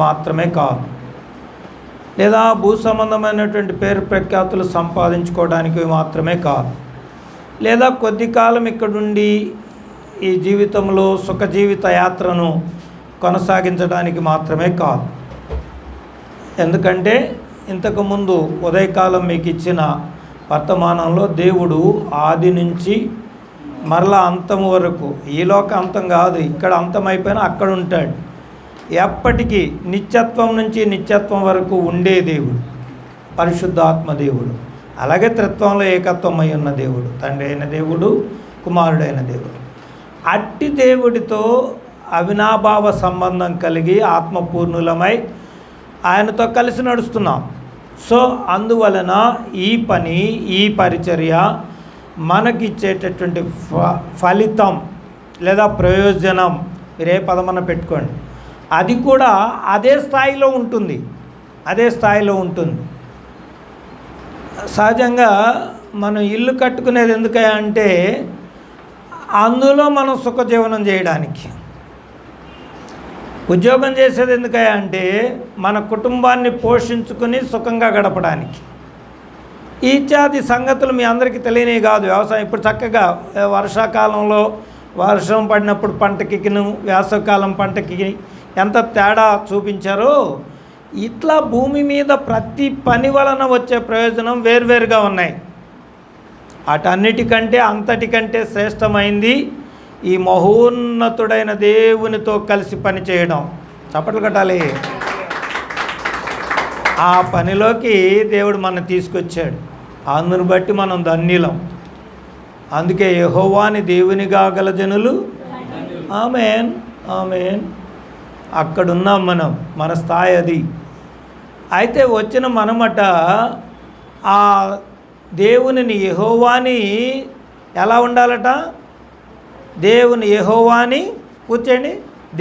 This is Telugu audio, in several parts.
మాత్రమే కాదు, లేదా భూ సంబంధమైనటువంటి పేరు ప్రఖ్యాతులు సంపాదించుకోవడానికి మాత్రమే కాదు, లేదా కొద్ది కాలం ఇక్కడుండి ఈ జీవితంలో సుఖ జీవిత యాత్రను కొనసాగించడానికి మాత్రమే కాదు. ఎందుకంటే ఇంతకుముందు ఉదయకాలం మీకు ఇచ్చిన వర్తమానంలో దేవుడు ఆది నుంచి మరలా అంతం వరకు, ఈలోక అంతం కాదు, ఇక్కడ అంతమైపోయినా అక్కడ ఉంటాడు, ఎప్పటికీ నిత్యత్వం నుంచి నిత్యత్వం వరకు ఉండే దేవుడు పరిశుద్ధాత్మ దేవుడు. అలాగే త్రిత్వంలో ఏకత్వం అయి ఉన్న దేవుడు, తండ్రి అయిన దేవుడు, కుమారుడైన దేవుడు. అట్టి దేవుడితో అవినాభావ సంబంధం కలిగి ఆత్మపూర్ణులమై ఆయనతో కలిసి నడుస్తున్నాం. సో అందువలన ఈ పని, ఈ పరిచర్య మనకిచ్చేటటువంటి ఫలితం లేదా ప్రయోజనం, మీరే పదమన్న పెట్టుకోండి, అది కూడా అదే స్థాయిలో ఉంటుంది, అదే స్థాయిలో ఉంటుంది. సహజంగా మనం ఇల్లు కట్టుకునేది ఎందుకంటే అందులో మనం సుఖజీవనం చేయడానికి, ఉద్యోగం చేసేది ఎందుకంటే మన కుటుంబాన్ని పోషించుకుని సుఖంగా గడపడానికి. ఇత్యాది సంగతులు మీ అందరికీ తెలియనివి కాదు. వ్యవసాయం ఇప్పుడు చక్కగా వర్షాకాలంలో వర్షం పడినప్పుడు పంటకిను వేసవకాలం పంటకి ఎంత తేడా చూపించారో, ఇట్లా భూమి మీద ప్రతి పని వలన వచ్చే ప్రయోజనం వేర్వేరుగా ఉన్నాయి. అటన్నిటికంటే అంతటికంటే శ్రేష్టమైంది ఈ మహోన్నతుడైన దేవునితో కలిసి పని చేయడం. చప్పట్లు కట్టాలి. ఆ పనిలోకి దేవుడు మనం తీసుకొచ్చాడు, అందుని బట్టి మనం ధన్యులం. అందుకే యెహోవాని దేవునిగా గల జనులు, ఆమేన్ ఆమేన్. అక్కడున్నాం మనం, మన స్థాయి అది. అయితే వచ్చిన మనమట ఆ దేవునిని యెహోవాని ఎలా ఉండాలట, దేవుని యెహోవాని కూర్చోండి,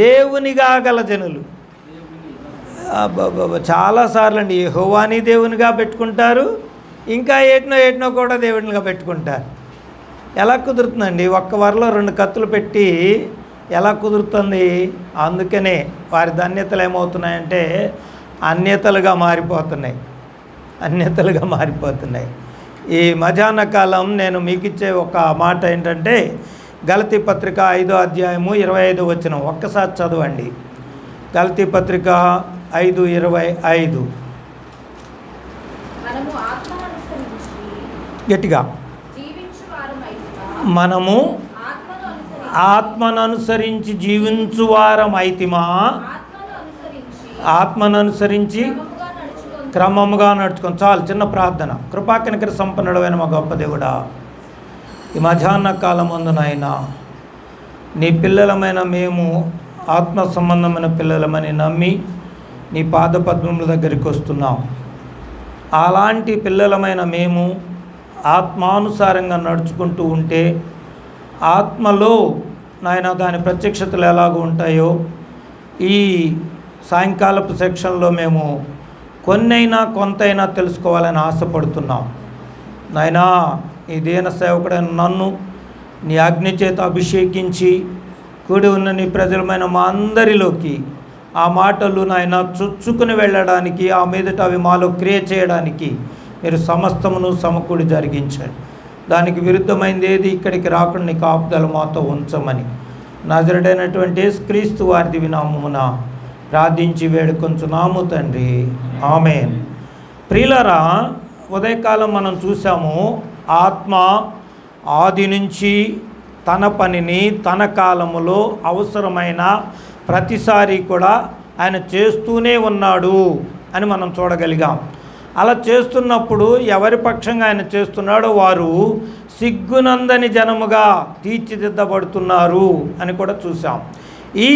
దేవునిగా గల జనులు. చాలాసార్లు అండి యెహోవాని దేవునిగా పెట్టుకుంటారు, ఇంకా ఏటినో కూడా దేవునిగా పెట్టుకుంటారు. ఎలా కుదురుతుందండి? ఒక్క వరలో 2 కత్తులు పెట్టి ఎలా కుదురుతుంది? అందుకనే వారి ధన్యతలు ఏమవుతున్నాయంటే అన్యతలుగా మారిపోతున్నాయి. ఈ మధ్యాహ్న కాలం నేను మీకు ఇచ్చే ఒక మాట ఏంటంటే, గలతీ పత్రిక 5వ అధ్యాయము 25వ వచనం ఒక్కసారి చదవండి. గలతీ పత్రిక 5:25. గట్టిగా, మనము ఆత్మను అనుసరించి జీవించువారమైతిమా, ఆత్మను అనుసరించి క్రమముగా నడుచుకొని. చాలు, చిన్న ప్రార్థన. కృపాకనికర సంపన్నుడైన మా గొప్ప దేవుడా, ఈ మధ్యాహ్న కాలం అందునైనా నీ పిల్లలమైన మేము ఆత్మ సంబంధమైన పిల్లలమని నమ్మి నీ పాదపద్మముల దగ్గరికి వస్తున్నాం. అలాంటి పిల్లలమైన మేము ఆత్మానుసారంగా నడుచుకుంటూ ఉంటే ఆత్మలో నాయన దాని ప్రత్యక్షతలు ఎలాగో ఉంటాయో ఈ సాయంకాలపు సెక్షన్లో మేము కొంతైనా తెలుసుకోవాలని ఆశపడుతున్నాం. నాయనా, ఈ దీన సేవకుడైన నన్ను నీ అగ్ని చేత అభిషేకించి కూడి ఉన్న నీ ప్రజలమైన మా అందరిలోకి ఆ మాటలు నాయన చొచ్చుకుని వెళ్ళడానికి, ఆ మీదట అవి మాలో క్రియ చేయడానికి మీరు సమస్తమును సమకూడి జరిగించండి. దానికి విరుద్ధమైంది ఏది ఇక్కడికి రాకుండా నీ కాపుదల మాతో ఉంచమని నజరుడైనటువంటి యేసుక్రీస్తు వారి నామమున ప్రార్థించి వేడుకొంచున్నాము తండ్రి, ఆమేన్. ప్రియులారా, ఉదయకాలం మనం చూసాము, ఆత్మ ఆది నుంచి తన పనిని తన కాలములో అవసరమైన ప్రతిసారి కూడా ఆయన చేస్తూనే ఉన్నాడు అని మనం చూడగలిగాం. అలా చేస్తున్నప్పుడు ఎవరి పక్షంగా ఆయన చేస్తున్నాడో వారు సిగ్గునందని జనముగా తీర్చిదిద్దబడుతున్నారు అని కూడా చూసాం. ఈ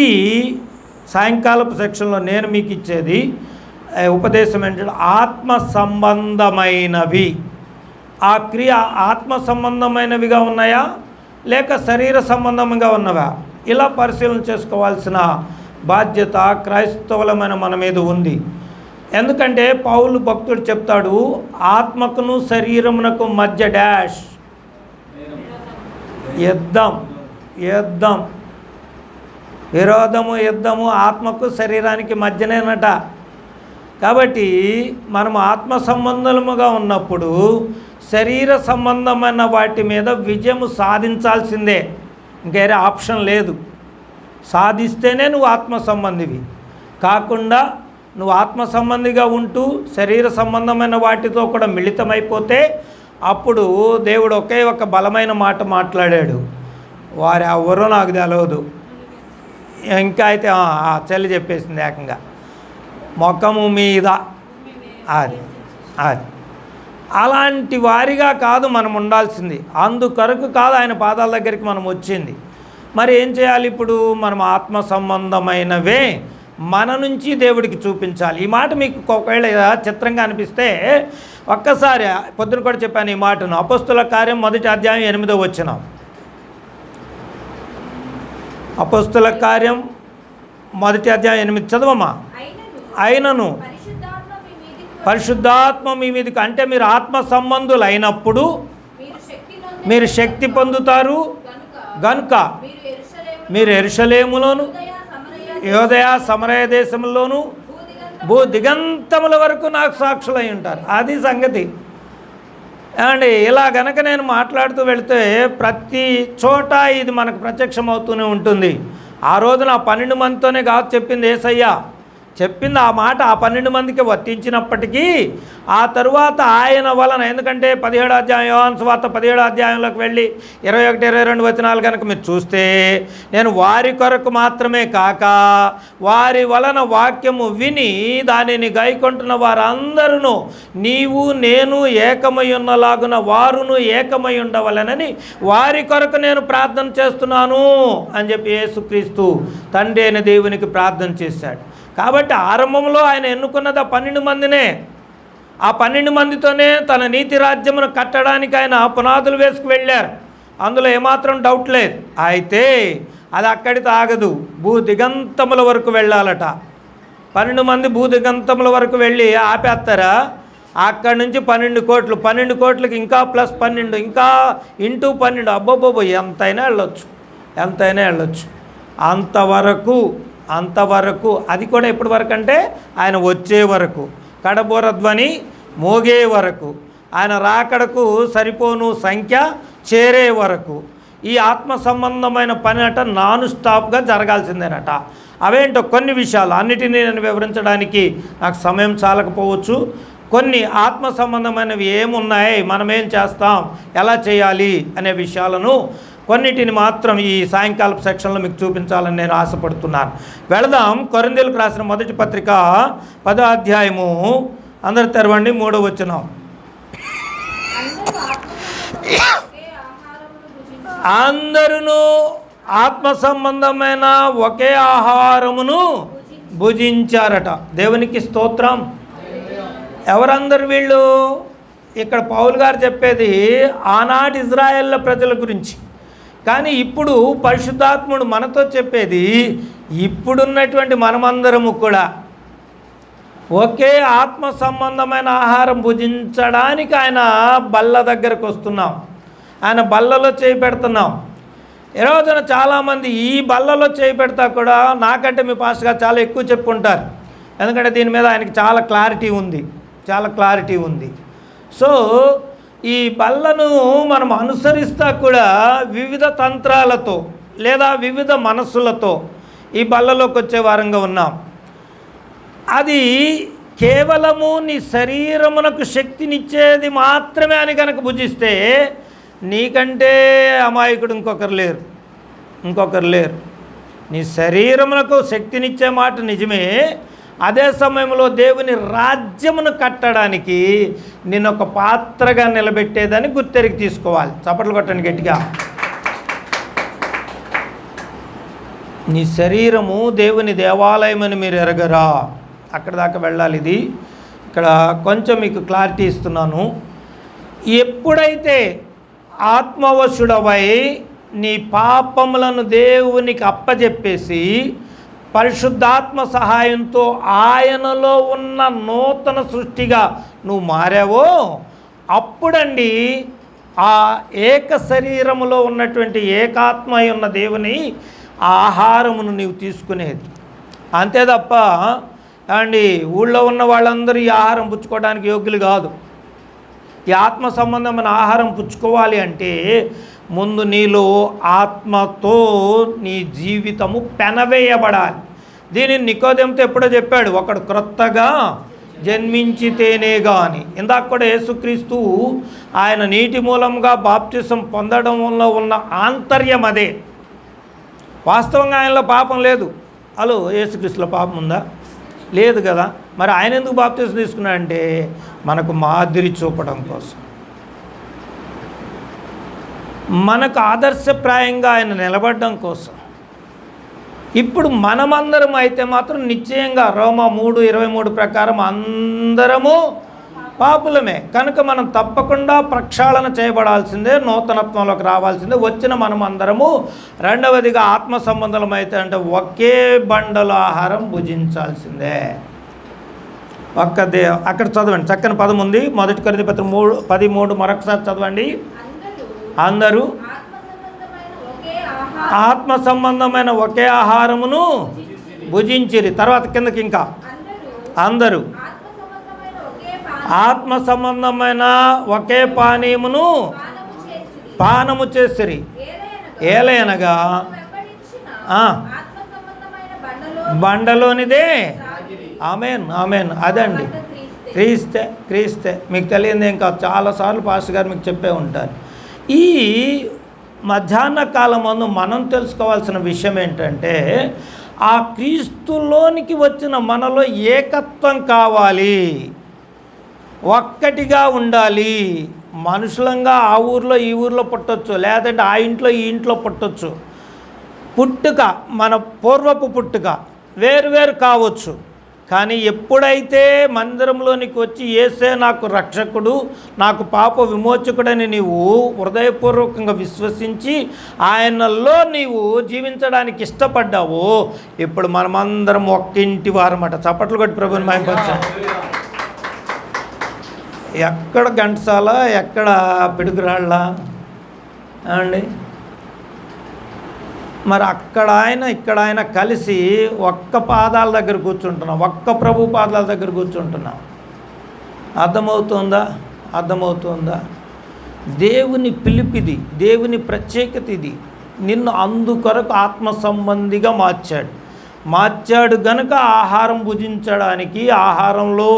సాయంకాలపు సెక్షన్లో నేను మీకు ఇచ్చేది ఉపదేశం ఏంటంటే ఆత్మ సంబంధమైనవి. ఆ క్రియ ఆత్మ సంబంధమైనవిగా ఉన్నాయా లేక శరీర సంబంధంగా ఉన్నవా, ఇలా పరిశీలన చేసుకోవాల్సిన బాధ్యత క్రైస్తవులమైన మన మీద ఉంది. ఎందుకంటే పౌలు భక్తుడు చెప్తాడు, ఆత్మకును శరీరమునకు మధ్య డాష్ యుద్ధం. విరోధము, యుద్ధము ఆత్మకు శరీరానికి మధ్యనేనట. కాబట్టి మనం ఆత్మ సంబంధముగా ఉన్నప్పుడు శరీర సంబంధమైన వాటి మీద విజయము సాధించాల్సిందే, ఇంకేరే ఆప్షన్ లేదు. సాధిస్తేనే నువ్వు ఆత్మ సంబంధివి. కాకుండా నువ్వు ఆత్మ సంబంధిగా ఉంటూ శరీర సంబంధమైన వాటితో కూడా మిళితమైపోతే అప్పుడు దేవుడు ఒకే ఒక బలమైన మాట మాట్లాడాడు, వారు ఎవరో నాకు తెలియదు. ఇంకా అయితే ఆ చెల్లి చెప్పేసింది ఏకంగా, ముఖము మీద. అది అది అలాంటి వారిగా కాదు మనం ఉండాల్సింది. అందుకొరకు కాదు ఆయన పాదాల దగ్గరికి మనం వచ్చింది. మరి ఏం చేయాలి ఇప్పుడు? మనం ఆత్మ సంబంధమైనవే మన నుంచి దేవుడికి చూపించాలి. ఈ మాట మీకు ఒకవేళ చిత్రంగా అనిపిస్తే ఒక్కసారి పొద్దున కూడా చెప్పాను ఈ మాటను. అపోస్తుల కార్యం 1వ అధ్యాయం 8వ వచనం. అపోస్తుల కార్యం 1వ అధ్యాయం 8 చదవమ్మా. అయినను పరిశుద్ధాత్మ మీ మీదకి, అంటే మీరు ఆత్మ సంబంధులు అయినప్పుడు మీరు శక్తి పొందుతారు గనుక మీరు యెరూషలేములోను యూదయ సమరయ దేశంలోను భూ దిగంతముల వరకు నాకు సాక్షులై ఉంటారు. అది సంగతి. అండి ఇలా గనక నేను మాట్లాడుతూ వెళితే ప్రతి చోట ఇది మనకు ప్రత్యక్షమవుతూనే ఉంటుంది. ఆ రోజున 12 మందితోనే కాదు చెప్పింది యేసయ్య. చెప్పింది ఆ మాట ఆ 12 మందికి వర్తించినప్పటికీ ఆ తరువాత ఆయన వలన, ఎందుకంటే 17వ అధ్యాయం యోహాను సువార్త 17వ అధ్యాయంలోకి వెళ్ళి 21, 22 వచనాలు కనుక మీరు చూస్తే, నేను వారి కొరకు మాత్రమే కాక వారి వలన వాక్యము విని దానిని గైకొంటున్న వారందరూ నీవు నేను ఏకమై ఉన్నలాగున వారును ఏకమై ఉండవలెనని వారి కొరకు నేను ప్రార్థన చేస్తున్నాను అని చెప్పి యేసుక్రీస్తు తండ్రి అయిన దేవునికి ప్రార్థన చేశాడు. కాబట్టి ఆరంభంలో ఆయన ఎన్నుకున్నది ఆ 12 మందినే. ఆ 12 మందితోనే తన నీతి రాజ్యమును కట్టడానికి ఆయన పునాదులు వేసుకు వెళ్ళారు. అందులో ఏమాత్రం డౌట్ లేదు. అయితే అది అక్కడితో ఆగదు, భూ దిగంతముల వరకు వెళ్ళాలట. 12 మంది భూ దిగంతముల వరకు వెళ్ళి ఆపేస్తారా? అక్కడి నుంచి 12 కోట్లు, 12 కోట్లకి ఇంకా ప్లస్ 12, ఇంకా ఇంటూ 12, అబ్బోబ్బోబో ఎంతైనా వెళ్ళొచ్చు. అంతవరకు అది కూడా ఎప్పటి వరకు అంటే ఆయన వచ్చే వరకు, కడబోర ధ్వని మోగే వరకు, ఆయన రాకడకు సరిపోను సంఖ్య చేరే వరకు ఈ ఆత్మ సంబంధమైన పని అట నాన్ స్టాప్గా జరగాల్సిందేనట. అవేంటో కొన్ని విషయాలు అన్నిటినీ నేను వివరించడానికి నాకు సమయం చాలకపోవచ్చు. కొన్ని ఆత్మ సంబంధమైనవి ఏమున్నాయి, మనం ఏం చేస్తాం, ఎలా చేయాలి అనే విషయాలను కొన్నిటిని మాత్రం ఈ సాయంకాలపు సెక్షన్లో మీకు చూపించాలని నేను ఆశపడుతున్నాను. వెళదాం. కొరింథీయులకు రాసిన 1వ పత్రిక 10వ అధ్యాయము. అందరు తెరవండి. 3వ వచనం. అందరూ ఆత్మ సంబంధమైన ఒకే ఆహారమును భుజించారట. దేవునికి స్తోత్రం. ఎవరందరు వీళ్ళు? ఇక్కడ పౌలు గారు చెప్పేది ఆనాటి ఇజ్రాయేల్ ప్రజల గురించి. కానీ ఇప్పుడు పరిశుద్ధాత్ముడు మనతో చెప్పేది ఇప్పుడున్నటువంటి మనమందరము కూడా ఒకే ఆత్మ సంబంధమైన ఆహారం భుజించడానికి ఆయన బల్ల దగ్గరకు వస్తున్నాం. ఆయన బల్లలో చేయి పెడుతున్నాం. ఈ రోజున చాలామంది ఈ బల్లలో చేయి పెడతా కూడా నాకంటే మీ పాస్టర్ గారు చాలా ఎక్కువ చెప్పుకుంటారు. ఎందుకంటే దీని మీద ఆయనకి చాలా క్లారిటీ ఉంది. సో ఈ బల్లను మనం అనుసరిస్తా కూడా వివిధ తంత్రాలతో లేదా వివిధ మనస్సులతో ఈ బల్లలోకి వచ్చే వారంగా ఉన్నాం. అది కేవలము నీ శరీరమునకు శక్తినిచ్చేది మాత్రమే అని కనుక భుజిస్తే నీకంటే అమాయకుడు ఇంకొకరు లేరు. నీ శరీరమునకు శక్తినిచ్చే మాట నిజమే. అదే సమయంలో దేవుని రాజ్యమును కట్టడానికి నేను ఒక పాత్రగా నిలబెట్టేదని గుర్తెరిగి తీసుకోవాలి. చప్పట్లు కొట్టండి గట్టిగా. నీ శరీరము దేవుని దేవాలయమని మీరు ఎరగరా? అక్కడ దాకా వెళ్ళాలి. ఇది ఇక్కడ కొంచెం మీకు క్లారిటీ ఇస్తున్నాను. ఎప్పుడైతే ఆత్మవశుడవై నీ పాపములను దేవునికి అప్పజెప్పేసి పరిశుద్ధాత్మ సహాయంతో ఆయనలో ఉన్న నూతన సృష్టిగా నువ్వు మారావో అప్పుడండి ఆ ఏక శరీరములో ఉన్నటువంటి ఏకాత్మ ఉన్న దేవుని ఆ ఆహారమును నీవు తీసుకునేది. అంతే తప్ప అండి ఊళ్ళో ఉన్న వాళ్ళందరూ ఈ ఆహారం పుచ్చుకోవడానికి యోగ్యులు కాదు. ఈ ఆత్మ సంబంధమైన ఆహారం పుచ్చుకోవాలి అంటే ముందు నీలో ఆత్మతో నీ జీవితము పెనవేయబడాలి. దీనిని నికోదేముతో ఎప్పుడో చెప్పాడు, ఒకడు క్రొత్తగా జన్మించితేనే కానీ. ఇందాక కూడా యేసుక్రీస్తు ఆయన నీటి మూలంగా బాప్తిసం పొందడం వల్ల ఉన్న ఆంతర్యం అదే. వాస్తవంగా ఆయనలో పాపం లేదు. హలో, యేసుక్రీస్తులో పాపం ఉందా? లేదు కదా. మరి ఆయన ఎందుకు బాప్తిసం తీసుకున్నాడంటే మనకు మాదిరి చూపడం కోసం, మనకు ఆదర్శప్రాయంగా ఆయన నిలబడడం కోసం. ఇప్పుడు మనమందరం అయితే మాత్రం నిశ్చయంగా రోమా 3:23 ప్రకారం అందరము పాపులమే. కనుక మనం తప్పకుండా ప్రక్షాళన చేయబడాల్సిందే, నూతనత్వంలోకి రావాల్సిందే. వచ్చిన మనం అందరము రెండవదిగా ఆత్మ సంబంధం అయితే అంటే ఒకే బండల ఆహారం భుజించాల్సిందే. అక్కడ చదవండి, చక్కని పదం ఉంది. 1 కొరింథీ పత్రిక 3:13 మరొకసారి చదవండి. అందరూ ఆత్మ సంబంధమైన ఒకే ఆహారమును భుజించిరి. తర్వాత కిందకి ఇంకా అందరూ ఆత్మ సంబంధమైన ఒకే పానీయమును పానము చేసిరి. ఏలయనగా బండలోనిదే. Amen amen. అదండి క్రీస్తే. మీకు తెలియదు ఇంకా చాలాసార్లు పాస్టర్ గారు మీకు చెప్పే ఉంటారు. ఈ మధ్యాహ్న కాలమందు మనం తెలుసుకోవాల్సిన విషయం ఏంటంటే ఆ క్రీస్తులోనికి వచ్చిన మనలో ఏకత్వం కావాలి, ఒక్కటిగా ఉండాలి. మనుషులంగా ఆ ఊర్లో ఈ ఊర్లో పుట్టొచ్చు, లేదంటే ఆ ఇంట్లో ఈ ఇంట్లో పుట్టొచ్చు. పుట్టుక మన పూర్వపు పుట్టుక వేరు కావచ్చు. కానీ ఎప్పుడైతే మందిరంలోనికి వచ్చి యేసే నాకు రక్షకుడు, నాకు పాప విమోచకుడని నీవు హృదయపూర్వకంగా విశ్వసించి ఆయనలో నీవు జీవించడానికి ఇష్టపడ్డావు, ఇప్పుడు మనమందరం ఒక్కింటి వారమాట. చప్పట్లు కొట్టి ప్రభుని మహిమపరచు. ఎక్కడ ఘంటసాల, ఎక్కడ పిడుగురాళ్ళ అండి. మరి అక్కడ ఆయన ఇక్కడ ఆయన కలిసి ఒక్క పాదాల దగ్గర కూర్చుంటున్నాం, ఒక్క ప్రభు పాదాల దగ్గర కూర్చుంటున్నాం. అర్థమవుతుందా? దేవుని పిలిపిది, దేవుని ప్రత్యేకత ఇది. నిన్ను అందుకొరకు ఆత్మ సంబంధిగా మార్చాడు గనుక ఆహారం భుజించడానికి, ఆహారంలో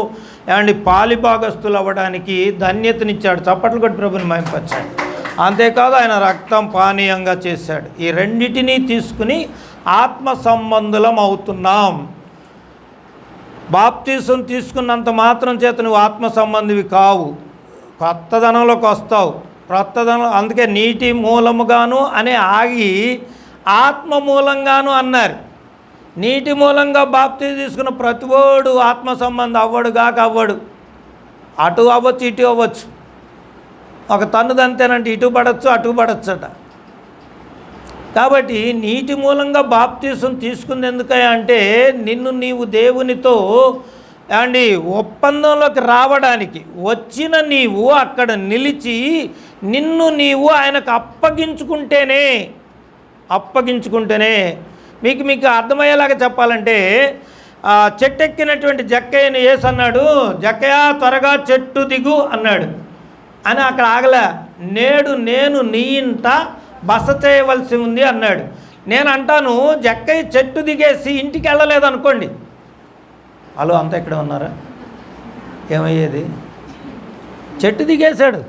పాలిభాగస్తులు అవ్వడానికి ధన్యతనిచ్చాడు. చప్పట్లు కొట్టి ప్రభుని మహిమపరిచాడు. అంతేకాదు ఆయన రక్తం పానీయంగా చేశాడు. ఈ రెండిటినీ తీసుకుని ఆత్మ సంబంధులం అవుతున్నాం. బాప్తీసం తీసుకున్నంత మాత్రం చేత నువ్వు ఆత్మ సంబంధివి కావు, కొత్తదనంలోకి వస్తావు. కొత్తదనం అందుకే నీటి మూలముగాను అని ఆగి ఆత్మ మూలంగాను అన్నారు. నీటి మూలంగా బాప్తీసం తీసుకున్న ప్రతివాడు ఆత్మ సంబంధం అవ్వడు. అటు అవ్వచ్చు, ఇటు అవ్వచ్చు. ఒక తన్నుదంతేనంటే ఇటు పడవచ్చు, అటు పడచ్చట. కాబట్టి నీటి మూలంగా బాప్తీసం తీసుకుంది ఎందుకయ్యా అంటే నిన్ను నీవు దేవునితో ఒప్పందంలోకి రావడానికి. వచ్చిన నీవు అక్కడ నిలిచి నిన్ను నీవు ఆయనకు అప్పగించుకుంటేనే మీకు అర్థమయ్యేలాగా చెప్పాలంటే చెట్టెక్కినటువంటి జక్కయ్యని యేసు అన్నాడు, జక్కయ్య త్వరగా చెట్టు దిగు అన్నాడు. అని అక్కడ ఆగలే. నేడు నేను నీ ఇంట బస చేయవలసి ఉంది అన్నాడు. నేను అంటాను, జక్కయ్య చెట్టు దిగేసి ఇంటికి వెళ్ళలేదనుకోండి, హలో అంతా ఇక్కడే ఉన్నారా, ఏమయ్యేది? చెట్టు దిగేశాడు,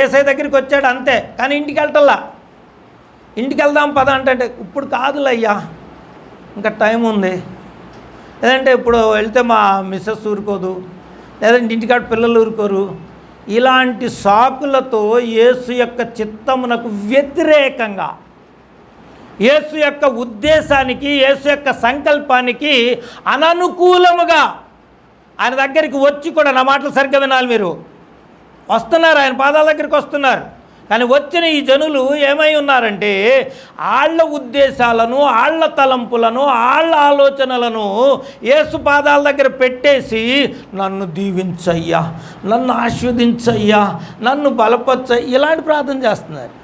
ఏసై దగ్గరికి వచ్చాడు అంతే. కానీ ఇంటికి వెళ్ళటల్లా. ఇంటికి వెళ్దాం పద అంటే ఇప్పుడు కాదులయ్యా, ఇంకా టైం ఉంది, లేదంటే ఇప్పుడు వెళ్తే మా మిస్సెస్ ఊరుకోదు, లేదంటే ఇంటికాడ పిల్లలు ఊరుకోరు. ఇలాంటి సాకులతో యేసు యొక్క చిత్తమునకు వ్యతిరేకంగా, యేసు యొక్క ఉద్దేశానికి, యేసు యొక్క సంకల్పానికి అననుకూలముగా ఆయన దగ్గరికి వచ్చి కూడా, నా మాటలు సరిగ్గా వినాలి మీరు, వస్తున్నారు ఆయన పాదాల దగ్గరికి వస్తున్నారు. కానీ వచ్చిన ఈ జనులు ఏమై ఉన్నారంటే వాళ్ళ ఉద్దేశాలను, వాళ్ళ తలంపులను, వాళ్ళ ఆలోచనలను యేసు పాదాల దగ్గర పెట్టేసి నన్ను దీవించయ్యా, నన్ను ఆశీర్వదించయ్యా, నన్ను బలపరచయ్యా ఇలాంటి ప్రార్థన చేస్తున్నారు.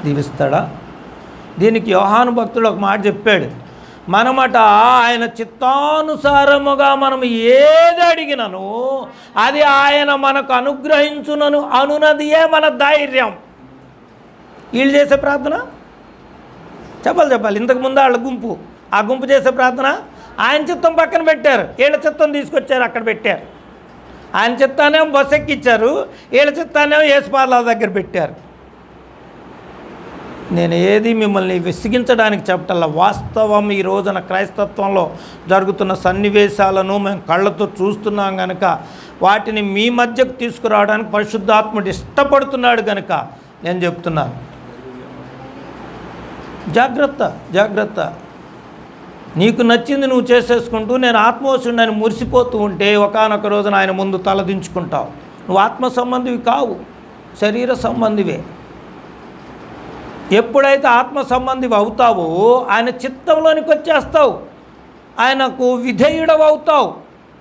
దీవిస్తాడా? దీనికి యోహాను భక్తుడు ఒక మాట చెప్పాడు, మనమట ఆయన చిత్తానుసారముగా మనం ఏది అడిగినను అది ఆయన మనకు అనుగ్రహించునను అనునదియే మన ధైర్యం. వీళ్ళు చేసే ప్రార్థన చెప్పాలి. ఇంతకుముందు వాళ్ళ గుంపు, ఆ గుంపు చేసే ప్రార్థన ఆయన చిత్తం పక్కన పెట్టారు, వీళ్ళ చిత్తం తీసుకొచ్చారు అక్కడ పెట్టారు. ఆయన చిత్తానేమో బస్సు ఎక్కిచ్చారు, వీళ్ళ చిత్తానేమో యేసుపాదాల దగ్గర పెట్టారు. నేను ఏది మిమ్మల్ని విసిగించడానికి చెప్పటల్లా, వాస్తవం ఈ రోజున క్రైస్తత్వంలో జరుగుతున్న సన్నివేశాలను మేము కళ్ళతో చూస్తున్నాం కనుక వాటిని మీ మధ్యకు తీసుకురావడానికి పరిశుద్ధాత్ముడు ఇష్టపడుతున్నాడు కనుక నేను చెప్తున్నాను. జాగ్రత్త. నీకు నచ్చింది నువ్వు చేసేసుకుంటూ నేను ఆత్మవశుడిని మురిసిపోతూ ఉంటే ఒకానొక రోజున ఆయన ముందు తలదించుకుంటావు. నువ్వు ఆత్మ సంబంధివి కావు, శరీర సంబంధివే. ఎప్పుడైతే ఆత్మ సంబంధివి అవుతావో ఆయన చిత్తంలోనికి వచ్చేస్తావు, ఆయనకు విధేయుడవు అవుతావు.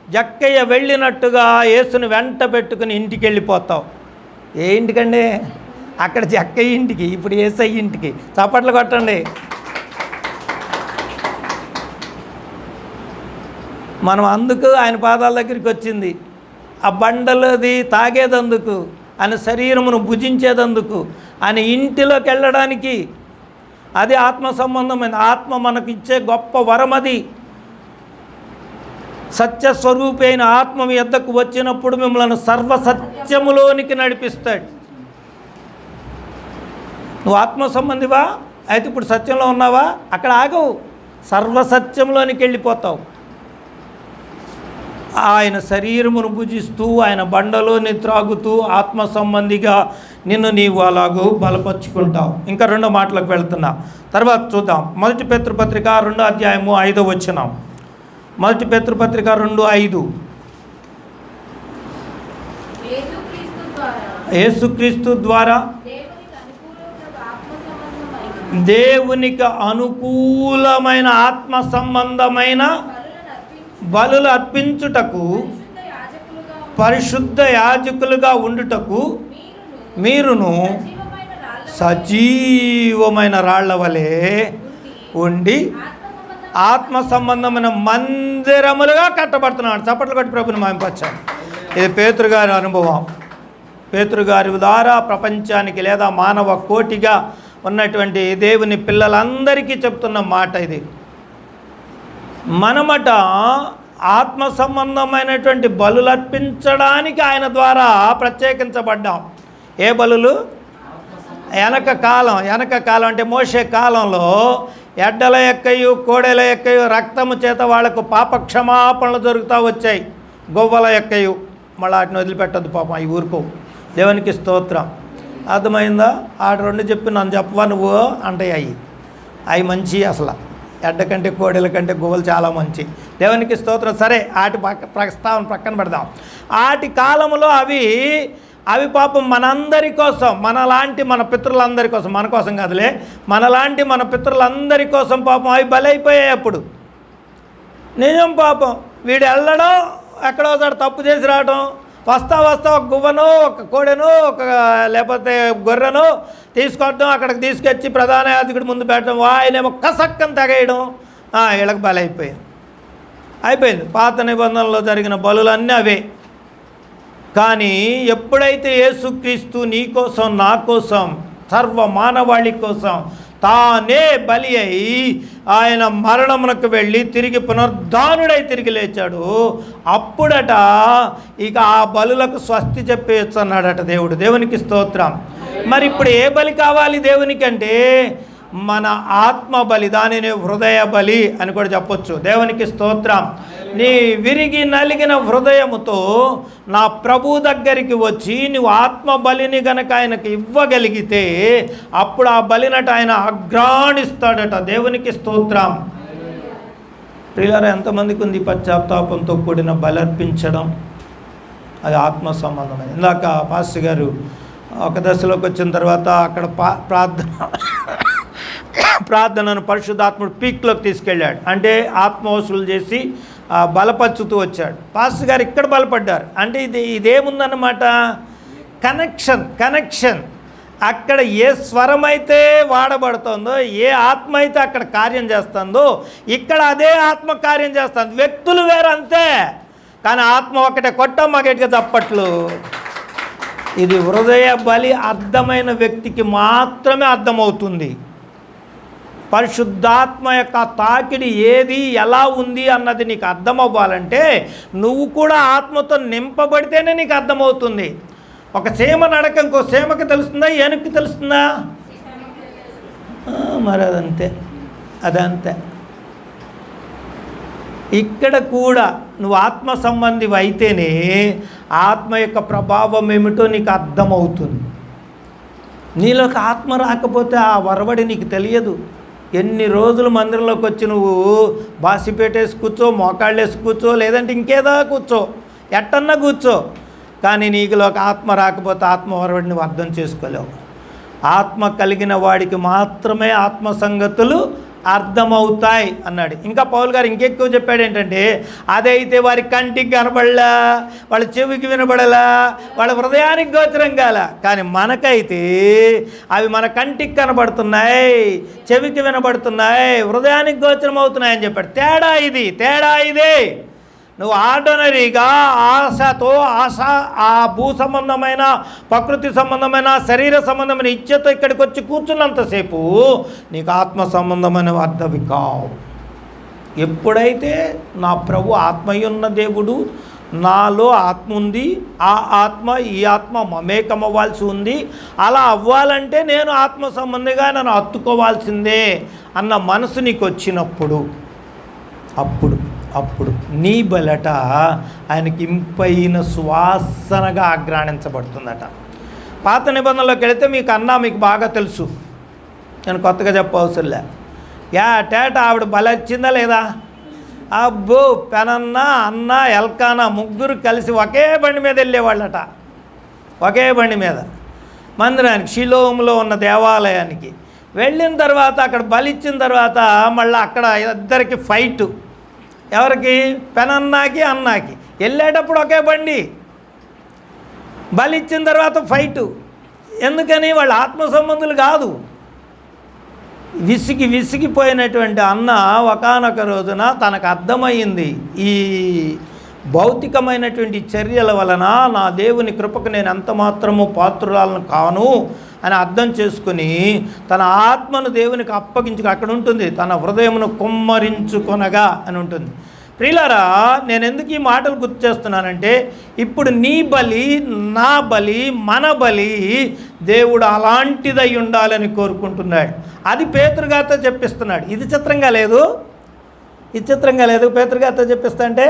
జక్కయ్య వెళ్ళినట్టుగా యేసుని వెంట పెట్టుకుని ఇంటికి వెళ్ళిపోతావు. ఏ ఇంటికండి? అక్కడ జక్కయ్య ఇంటికి, ఇప్పుడు యేసయ్య ఇంటికి. చప్పట్లు కొట్టండి. మనం అందుకు ఆయన పాదాల దగ్గరికి వచ్చింది. ఆ బండలది తాగేదందుకు, ఆయన శరీరమును భుజించేదందుకు, ఆయన ఇంటిలోకి వెళ్ళడానికి. అది ఆత్మ సంబంధమైన. ఆత్మ మనకు ఇచ్చే గొప్ప వరం అది. సత్యస్వరూపి అయిన ఆత్మ మీ యొద్దకు వచ్చినప్పుడు మిమ్మల్ని సర్వసత్యములోనికి నడిపిస్తాడు. నువ్వు ఆత్మ సంబంధివా అయితే ఇప్పుడు సత్యంలో ఉన్నావా? అక్కడ ఆగవు, సర్వసత్యంలోనికి వెళ్ళిపోతావు. ఆయన శరీరమును భుజిస్తూ, ఆయన బండలోని త్రాగుతూ ఆత్మ సంబంధిగా నిన్ను నీవు అలాగూ బలపరుచుకుంటావు. ఇంకా 2 మాటలకు వెళ్తున్నా, తర్వాత చూద్దాం. 1 పేతురుపత్రిక 2వ అధ్యాయము 5వ వచనం. 1 పేతురుపత్రిక 2:5. యేసుక్రీస్తు ద్వారా దేవునికి అనుకూలమైన ఆత్మ సంబంధమైన బలులు అర్పించుటకు, పరిశుద్ధ యాజకులుగా ఉండుటకు మీరును సజీవమైన రాళ్ల వలె ఉండి ఆత్మ సంబంధమైన మందిరములుగా కట్టబడుతున్నాడు. చప్పట్లు కొట్టి ప్రభుని మహింపరచాలి. ఇది పేతురు గారి అనుభవం. పేతురు గారి ద్వారా ప్రపంచానికి లేదా మానవ కోటిగా ఉన్నటువంటి దేవుని పిల్లలందరికీ చెప్తున్న మాట ఇది. మనమట ఆత్మ సంబంధమైనటువంటి బలులు అర్పించడానికి ఆయన ద్వారా ప్రత్యేకించబడ్డాం. ఏ బలులు? వెనక కాలం అంటే మోషే కాలంలో ఎడ్డల ఎక్కయు, కోడెల ఎక్కయు రక్తము చేత వాళ్లకు పాపక్షమాపణలు జరుగుతూ వచ్చాయి. గొవ్వల ఎక్కయు, మళ్ళీ వాటిని వదిలిపెట్టద్దు పాపం, అవి ఊరుకో. దేవునికి స్తోత్రం. అర్థమైందా? ఆ 2 చెప్పి నన్ను చెప్పవా నువ్వు అంటే అవి మంచి. అసలు ఎడ్డ కంటే కోడెల కంటే గొవ్వలు చాలా మంచి. దేవునికి స్తోత్రం. సరే, ఆటి ప్రస్తావన పక్కన పెడదాం. ఆటి కాలంలో అవి పాపం మనందరి కోసం, మనలాంటి మన పితరులందరి కోసం, మన కోసం కాదులే, మనలాంటి మన పితరులందరి కోసం పాపం అవి బలైపోయాయి. అప్పుడు నిజం పాపం, వీడు వెళ్ళడం ఎక్కడో ఒకసారి తప్పు చేసి రావడం, వస్తా ఒక గువ్వనో ఒక కోడెనో లేకపోతే గొర్రెనో తీసుకొట్టడం, అక్కడికి తీసుకొచ్చి ప్రధాన యాజకుడి ముందు పెట్టడం, ఆయనేమో కసక్కని తెగేయడం. వీళ్ళకి అయిపోయింది. పాత నిబంధనలో జరిగిన బలులన్నీ అవే. కానీ ఎప్పుడైతే యేసుక్రీస్తు నీ కోసం, నా కోసం, సర్వ మానవాళి కోసం తానే బలి అయి ఆయన మరణమునకు వెళ్ళి తిరిగి పునరుద్ధానుడై తిరిగి లేచాడు, అప్పుడట ఇక ఆ బలులకు స్వస్తి చెప్పేయచ్చు అన్నాడట దేవుడు. దేవునికి స్తోత్రం. మరి ఇప్పుడు ఏ బలి కావాలి దేవునికి అంటే మన ఆత్మ బలి, దానిని హృదయ బలి అని కూడా చెప్పొచ్చు. దేవునికి స్తోత్రం. నీ విరిగి నలిగిన హృదయముతో నా ప్రభు దగ్గరికి వచ్చి నువ్వు ఆత్మ బలిని గనక ఆయనకు ఇవ్వగలిగితే అప్పుడు ఆ బలినట ఆయన అగ్రాణిస్తాడట. దేవునికి స్తోత్రం. ప్రియులారా, ఎంతమందికి ఉంది పశ్చాత్తాపంతో కూడిన బలి అర్పించడం? అది ఆత్మ సంబంధమైనది. ఇందాక పాస్టర్ గారు ఒక దశలోకి వచ్చిన తర్వాత అక్కడ ప్రార్థనను పరిశుద్ధాత్ముడు పీక్లోకి తీసుకెళ్ళాడు. అంటే ఆత్మ వసూలు చేసి బలపరుచుతూ వచ్చాడు. పాస్టర్ గారు ఇక్కడ బలపడ్డారు. అంటే ఇదేముందన్నమాట, కనెక్షన్. అక్కడ ఏ స్వరం అయితే వాడబడుతుందో, ఏ ఆత్మ అయితే అక్కడ కార్యం చేస్తుందో, ఇక్కడ అదే ఆత్మ కార్యం చేస్తుంది. వ్యక్తులు వేరు అంతే, కానీ ఆత్మ ఒకటే. కొట్టమ్మ గట్టిగా చప్పట్లు. ఇది హృదయ బలి అర్థమైన వ్యక్తికి మాత్రమే అర్థమవుతుంది. పరిశుద్ధాత్మ యొక్క తాకిడి ఏది, ఎలా ఉంది అన్నది నీకు అర్థమవ్వాలంటే నువ్వు కూడా ఆత్మతో నింపబడితేనే నీకు అర్థమవుతుంది. ఒక సీమ నడక ఇంకో సీమకి తెలుస్తుందా, ఏనుక్కి తెలుస్తుందా? మరి అదంతే. ఇక్కడ కూడా నువ్వు ఆత్మ సంబంధివి అయితేనే ఆత్మ యొక్క ప్రభావం ఏమిటో నీకు అర్థమవుతుంది. నీలోకి ఆత్మ రాకపోతే ఆ వరవడి నీకు తెలియదు. ఎన్ని రోజులు మందిరంలోకి వచ్చి నువ్వు బాసిపేటేసి కూర్చో, మోకాళ్ళేసి కూర్చో, లేదంటే ఇంకేదా కూర్చో, ఎట్టన్నా కూర్చో, కానీ నీకులోకి ఆత్మ రాకపోతే ఆత్మ వరవడి నువ్వు అర్థం చేసుకోలేవు. ఆత్మ కలిగిన వాడికి మాత్రమే ఆత్మ సంగతులు అర్థమవుతాయి అన్నాడు. ఇంకా పౌలు గారు ఇంకెక్కువ చెప్పాడు ఏంటంటే, అదైతే వారి కంటికి కనబడలా, వాళ్ళ చెవికి వినబడలా, వాళ్ళ హృదయానికి గోచరం కాల. కానీ మనకైతే అవి మన కంటికి కనబడుతున్నాయి, చెవికి వినబడుతున్నాయి, హృదయానికి గోచరం అవుతున్నాయని చెప్పాడు. తేడా ఇదే. నువ్వు ఆర్డినరీగా ఆ భూ సంబంధమైన, ప్రకృతి సంబంధమైన, శరీర సంబంధమైన ఇచ్ఛతో ఇక్కడికి వచ్చి కూర్చున్నంతసేపు నీకు ఆత్మ సంబంధమైన అర్థవి కావు. ఎప్పుడైతే నా ప్రభు ఆత్మయున్న దేవుడు, నాలో ఆత్మ ఉంది, ఆ ఆత్మ ఈ ఆత్మ మమేకమవ్వాల్సి ఉంది, అలా అవ్వాలంటే నేను ఆత్మ సంబంధిగా నన్ను హత్తుకోవాల్సిందే అన్న మనసు నీకు వచ్చినప్పుడు అప్పుడు నీ బలట ఆయనకి ఇంపైన సువాసనగా ఆగ్రాణించబడుతుందట. పాత నిబంధనలోకి వెళితే మీకు బాగా తెలుసు, నేను కొత్తగా చెప్పవసరం లే. తేట ఆవిడ బలొచ్చిందా లేదా? అబ్బో, పెనన్న, అన్న, ఎల్కానా ముగ్గురు కలిసి ఒకే బండి మీద వెళ్ళేవాళ్ళట. ఒకే బండి మీద మందిరానికి, షిలోములో ఉన్న దేవాలయానికి వెళ్ళిన తర్వాత అక్కడ బలిచ్చిన తర్వాత మళ్ళీ అక్కడ ఇద్దరికి ఫైటు. ఎవరికి? పెనన్నాకి, అన్నాకి. వెళ్ళేటప్పుడు ఒకే బండి, బలిచ్చిన తర్వాత ఫైటు. ఎందుకని? వాళ్ళు ఆత్మ సంబంధులు కాదు. విసిగిపోయినటువంటి అన్న ఒకానొక రోజున తనకు అర్థమయ్యింది, ఈ భౌతికమైనటువంటి చర్యల వలన నా దేవుని కృపకు నేను ఎంత మాత్రము పాత్రురాలను కాను అని అర్థం చేసుకుని తన ఆత్మను దేవునికి అప్పగించుకు, అక్కడ ఉంటుంది తన హృదయమును కుమ్మరించుకొనగా అని ఉంటుంది. ప్రియులారా, నేను ఎందుకు ఈ మాటలు గుర్తు చేస్తున్నానంటే, ఇప్పుడు నీ బలి, నా బలి, మన బలి దేవుడు అలాంటిదై ఉండాలని కోరుకుంటున్నాడు. అది పేతురుగారితో చెప్పిస్తున్నాడు. ఇది చిత్రంగా లేదు పేతురుగారితో చెప్పిస్తా అంటే.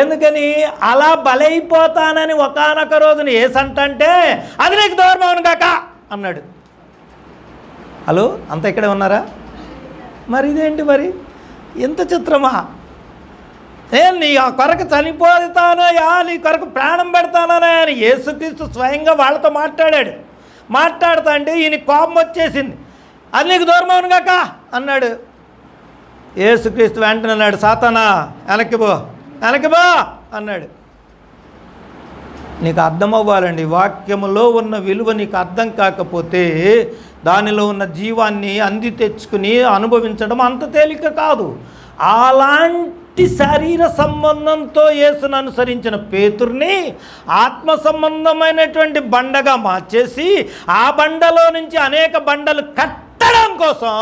ఎందుకని? అలా బలైపోతానని ఒకానొక రోజున ఏసంటే అది నీకు దూరం అవును కాక అన్నాడు. హలో, అంత ఇక్కడే ఉన్నారా? మరి ఇదేంటి, మరి ఇంత చిత్రమా? నేను నీ కొరకు చనిపోతానయా, నీ కొరకు ప్రాణం పెడతాననే అని యేసుక్రీస్తు స్వయంగా వాళ్ళతో మాట్లాడుతా అంటే ఈయన కోపం వచ్చేసింది. అది నీకు దూరం అవును కాక అన్నాడు. యేసుక్రీస్తు వెంటనే అన్నాడు, సాతానా వెనక్కి పో అన్నాడు. నీకు అర్థం అవ్వాలండి, వాక్యములో ఉన్న విలువ నీకు అర్థం కాకపోతే దానిలో ఉన్న జీవాన్ని అంది తెచ్చుకుని అనుభవించడం అంత తేలిక కాదు. అలాంటి శరీర సంబంధంతో యేసును అనుసరించిన పేతుర్ని ఆత్మ సంబంధమైనటువంటి బండగా మార్చేసి ఆ బండలో నుంచి అనేక బండలు కట్టడం కోసం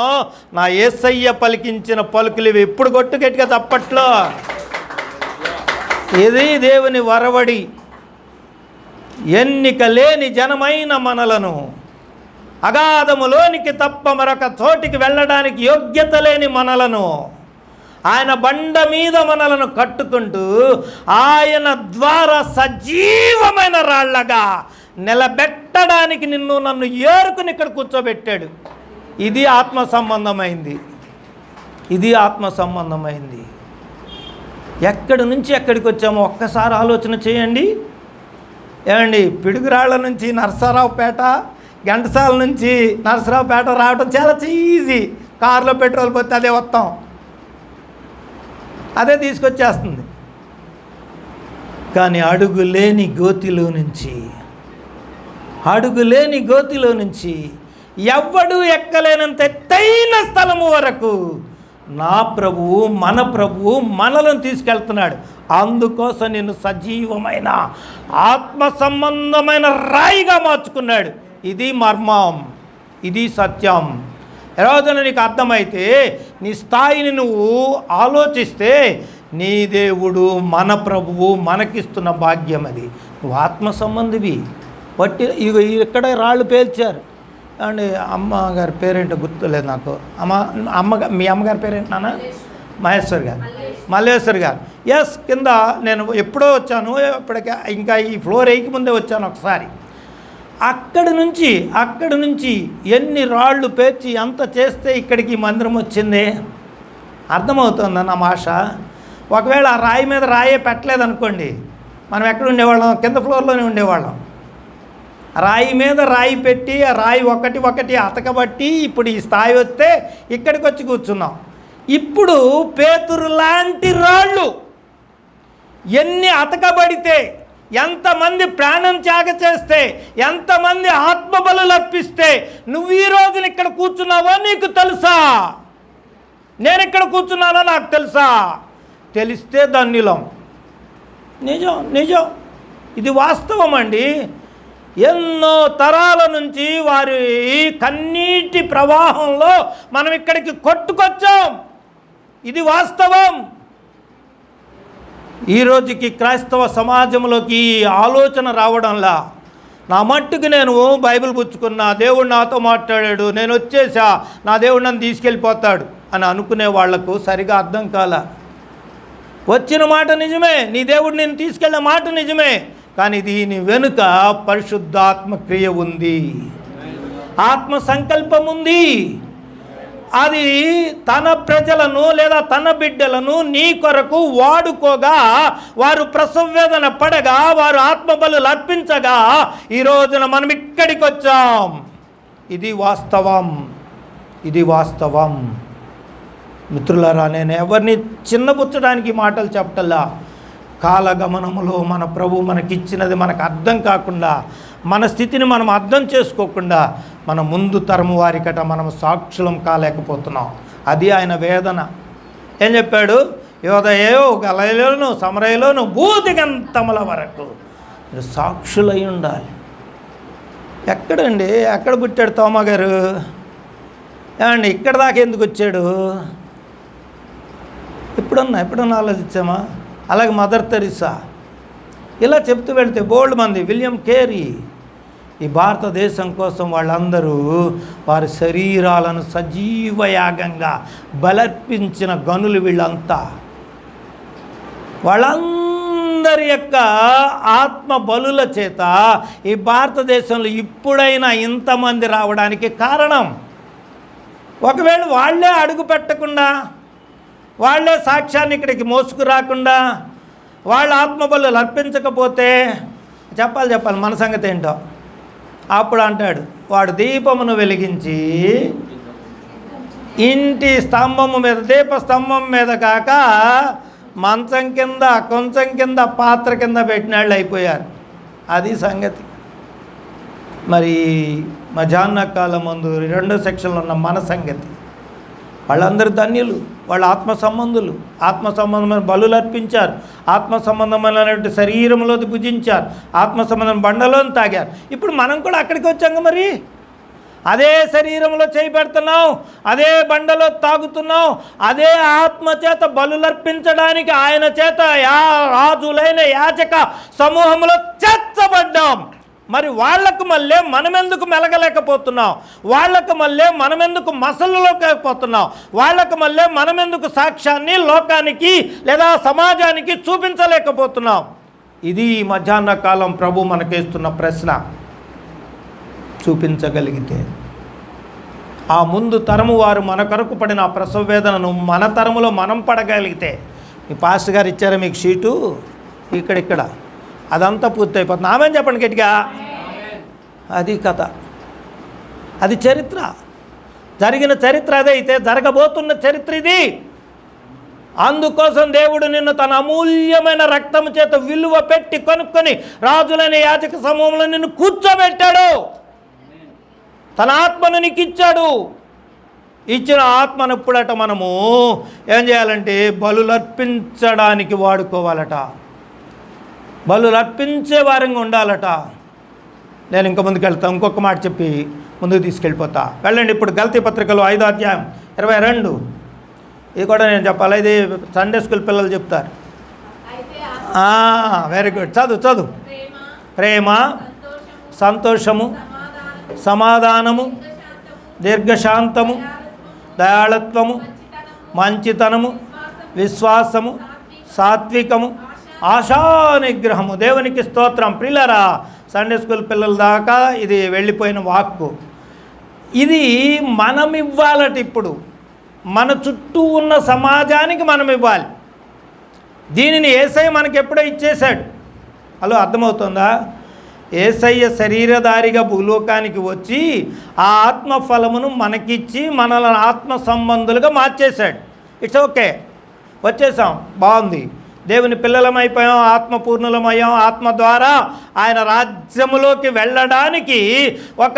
నా యేసయ్య పలికించిన పలుకులు ఇవి. ఎప్పుడు కొట్టు గట్టిగా చప్పట్లో. ఇది దేవుని వరవడి. ఎన్నిక లేని జనమైన మనలను, అగాధములోనికి తప్ప మరొక చోటికి వెళ్ళడానికి యోగ్యత లేని మనలను ఆయన బండ మీద మనలను కట్టుకుంటూ ఆయన ద్వారా సజీవమైన రాళ్లగా నిలబెట్టడానికి నన్ను ఏరుకుని ఇక్కడ కూర్చోబెట్టాడు. ఇది ఆత్మ సంబంధమైంది. ఎక్కడి నుంచి ఎక్కడికి వచ్చామో ఒక్కసారి ఆలోచన చేయండి. ఏమండి పిడుగురాళ్ళ నుంచి నరసరావుపేట, ఘంటసాల నుంచి నరసరావుపేట రావడం చాలా ఈజీ. కారులో పెట్రోల్ పోతే అదే వస్తాం, అదే తీసుకొచ్చేస్తుంది. కానీ అడుగులేని గోతిలో నుంచి ఎవ్వడూ ఎక్కలేనంత ఎత్తైన స్థలము వరకు నా ప్రభువు, మన ప్రభువు మనలను తీసుకెళ్తున్నాడు. అందుకోసం నేను సజీవమైన ఆత్మ సంబంధమైన రాయిగా మార్చుకున్నాడు. ఇది మర్మం, ఇది సత్యం. రోజున నీకు అర్థమైతే, నీ స్థాయిని నువ్వు ఆలోచిస్తే, నీ దేవుడు మన ప్రభువు మనకిస్తున్న భాగ్యం అది. నువ్వు ఆత్మ సంబంధివి. బట్టి ఇక ఇక్కడ రాళ్ళు పేల్చారు అండి. అమ్మగారి పేరేంటో గుర్తులేదు నాకు. మీ అమ్మగారి పేరేంటి నాన్న? మల్లేశ్వర్ గారు. ఎస్, కింద నేను ఎప్పుడో వచ్చాను, ఇప్పటికే ఇంకా ఈ ఫ్లోర్ ఎయికి ముందే వచ్చాను ఒకసారి. అక్కడి నుంచి ఎన్ని రాళ్ళు పేర్చి ఎంత చేస్తే ఇక్కడికి మందిరం వచ్చింది. అర్థమవుతుంది నా భాష. ఒకవేళ ఆ రాయి మీద రాయే పెట్టలేదనుకోండి, మనం ఎక్కడ ఉండేవాళ్ళం? కింద ఫ్లోర్లోనే ఉండేవాళ్ళం. రాయి మీద రాయి పెట్టి ఆ రాయి ఒకటి అతకబట్టి ఇప్పుడు ఈ స్థాయి వస్తే ఇక్కడికి వచ్చి కూర్చున్నాం. ఇప్పుడు పేతురు లాంటి రాళ్ళు ఎన్ని అతకబడితే, ఎంతమంది ప్రాణం త్యాగ చేస్తే, ఎంతమంది ఆత్మబలులు అర్పిస్తే నువ్వు ఈ రోజున ఇక్కడ కూర్చున్నావో నీకు తెలుసా? నేను ఇక్కడ కూర్చున్నానో నాకు తెలుసా? తెలిస్తే ధన్యులం. నిజం, ఇది వాస్తవం అండి. ఎన్నో తరాల నుంచి వారి కన్నీటి ప్రవాహంలో మనం ఇక్కడికి కొట్టుకొచ్చాం. ఇది వాస్తవం. ఈరోజుకి క్రైస్తవ సమాజంలోకి ఆలోచన రావడంలా, నా మట్టుకు నేను బైబిల్ పుచ్చుకున్నా, దేవుడు నాతో మాట్లాడాడు, నేను వచ్చేసా, నా దేవుడు నన్ను తీసుకెళ్ళిపోతాడు అని అనుకునే వాళ్లకు సరిగా అర్థం కాల. వచ్చిన మాట నిజమే, నీ దేవుడు నేను తీసుకెళ్ళిన మాట నిజమే, కానీ దీని వెనుక పరిశుద్ధాత్మ క్రియ ఉంది, ఆత్మ సంకల్పం ఉంది. అది తన ప్రజలను లేదా తన బిడ్డలను నీ కొరకు వాడుకోగా, వారు ప్రసవ వేదన పడగా, వారు ఆత్మబలు అర్పించగా ఈ రోజున మనం ఇక్కడికి వచ్చాం. ఇది వాస్తవం. మిత్రులారా, నేను ఎవరిని చిన్నబుచ్చడానికి మాటలు చెప్పటల్లా. కాలగమనములో మన ప్రభు మనకిచ్చినది మనకు అర్థం కాకుండా, మన స్థితిని మనం అర్థం చేసుకోకుండా మన ముందు తరము వారికట మనం సాక్షులం కాలేకపోతున్నాం. అది ఆయన వేదన. ఏం చెప్పాడు? యోదయో గలయలోను సమరయలోను భూదిగంతముల వరకు మీరు సాక్షులై ఉండాలి. ఎక్కడండి, ఎక్కడ పుట్టాడు తోమా గారు? ఏమండి, ఇక్కడ దాకా ఎందుకు వచ్చాడు? ఎప్పుడన్నా ఆలోచించామా? అలాగే మదర్ తెరిసా, ఇలా చెప్తూ వెళ్తే బోల్డ్ మంది, విలియం కేరీ, ఈ భారతదేశం కోసం వాళ్ళందరూ వారి శరీరాలను సజీవయాగంగా బలర్పించిన గనులు వీళ్ళంతా. వాళ్ళందరి యొక్క ఆత్మ బలుల చేత ఈ భారతదేశంలో ఇప్పుడైనా ఇంతమంది రావడానికి కారణం. ఒకవేళ వాళ్ళే అడుగు పెట్టకుండా, వాళ్ళే సాక్ష్యాన్ని ఇక్కడికి మోసుకురాకుండా, వాళ్ళ ఆత్మబలు అర్పించకపోతే చెప్పాలి మన సంగతి ఏంటో. అప్పుడు అంటాడు, వాడు దీపమును వెలిగించి ఇంటి స్తంభము మీద, దీప స్తంభం మీద కాక మంచం కింద, కొంచెం కింద, పాత్ర కింద పెట్టినాళ్ళు అయిపోయారు. అది సంగతి. మరి మధ్యాహ్న కాలం ముందు 2వ సెక్షన్లో ఉన్న మన సంగతి. వాళ్ళందరూ ధన్యులు, వాళ్ళ ఆత్మ సంబంధమైన బలులు అర్పించారు, ఆత్మ సంబంధమైనటువంటి శరీరంలో భుజించారు, ఆత్మ సంబంధమైన బండలోని తాగారు. ఇప్పుడు మనం కూడా అక్కడికి వచ్చాక మరి అదే శరీరంలో చేయి పెడుతున్నాం, అదే బండలో తాగుతున్నాం, అదే ఆత్మ చేత బలులర్పించడానికి ఆయన చేత రాజులైన యాజక సమూహంలో చేర్చబడ్డాం. మరి వాళ్లకు మళ్ళీ మనమెందుకు మెలగలేకపోతున్నాం? వాళ్లకు మళ్ళీ మనమెందుకు మసలులోకపోతున్నాం? వాళ్లకు మళ్ళీ మనమెందుకు సాక్ష్యాన్ని లోకానికి లేదా సమాజానికి చూపించలేకపోతున్నాం? ఇది మధ్యాహ్న కాలం ప్రభు మనకేస్తున్న ప్రశ్న. చూపించగలిగితే ఆ ముందు తరము వారు మన కొరకు పడిన ఆ ప్రసవ వేదనను మన తరములో మనం పడగలిగితే, మీ పాస్టర్ గారు ఇచ్చారా మీకు షీటు? ఇక్కడ అదంతా పూర్తయిపోతుంది. ఆమె చెప్పండి గట్టిగా. అది కథ, అది చరిత్ర, జరిగిన చరిత్ర అదే అయితే జరగబోతున్న చరిత్ర ఇది. అందుకోసం దేవుడు నిన్ను తన అమూల్యమైన రక్తం చేత విలువ పెట్టి కొనుక్కొని రాజులైన యాజక సమూహంలో నిన్ను కూర్చోబెట్టాడు. తన ఆత్మను నీకు ఇచ్చాడు. ఇచ్చిన ఆత్మను ఎప్పుడట మనము ఏం చేయాలంటే బలులు అర్పించడానికి వాడుకోవాలట. బలులు అర్పించే వారంగా ఉండాలట. నేను ఇంకా ముందుకు వెళ్తాను, ఇంకొక మాట చెప్పి ముందుకు తీసుకెళ్ళిపోతా. వెళ్ళండి ఇప్పుడు గలతీ పత్రికలో 5వ అధ్యాయం 22. ఇది కూడా నేను చెప్పాలి, ఇది సండే స్కూల్ పిల్లలు చెప్తారు. వెరీ గుడ్, చదువు. ప్రేమ, సంతోషము, సమాధానము, దీర్ఘశాంతము, దయాళత్వము, మంచితనము, విశ్వాసము, సాత్వికము, ఆశానిగ్రహము. దేవునికి స్తోత్రం. ప్రియులారా, సండే స్కూల్ పిల్లల దాకా ఇది వెళ్ళిపోయిన వాక్కు. ఇది మనం ఇవ్వాలట. ఇప్పుడు మన చుట్టూ ఉన్న సమాజానికి మనం ఇవ్వాలి. దీనిని యేసయ్య మనకి ఎప్పుడో ఇచ్చేశాడు. హలో, అర్థమవుతుందా? యేసయ్య శరీరధారిగా భూలోకానికి వచ్చి ఆ ఆత్మ ఫలమును మనకిచ్చి మనల్ని ఆత్మ సంబంధులుగా మార్చేశాడు. ఇట్స్ ఓకే, వచ్చేసాం, బాగుంది. దేవుని పిల్లలమైపోయాం, ఆత్మపూర్ణులమయ్యాం. ఆత్మ ద్వారా ఆయన రాజ్యములోకి వెళ్ళడానికి ఒక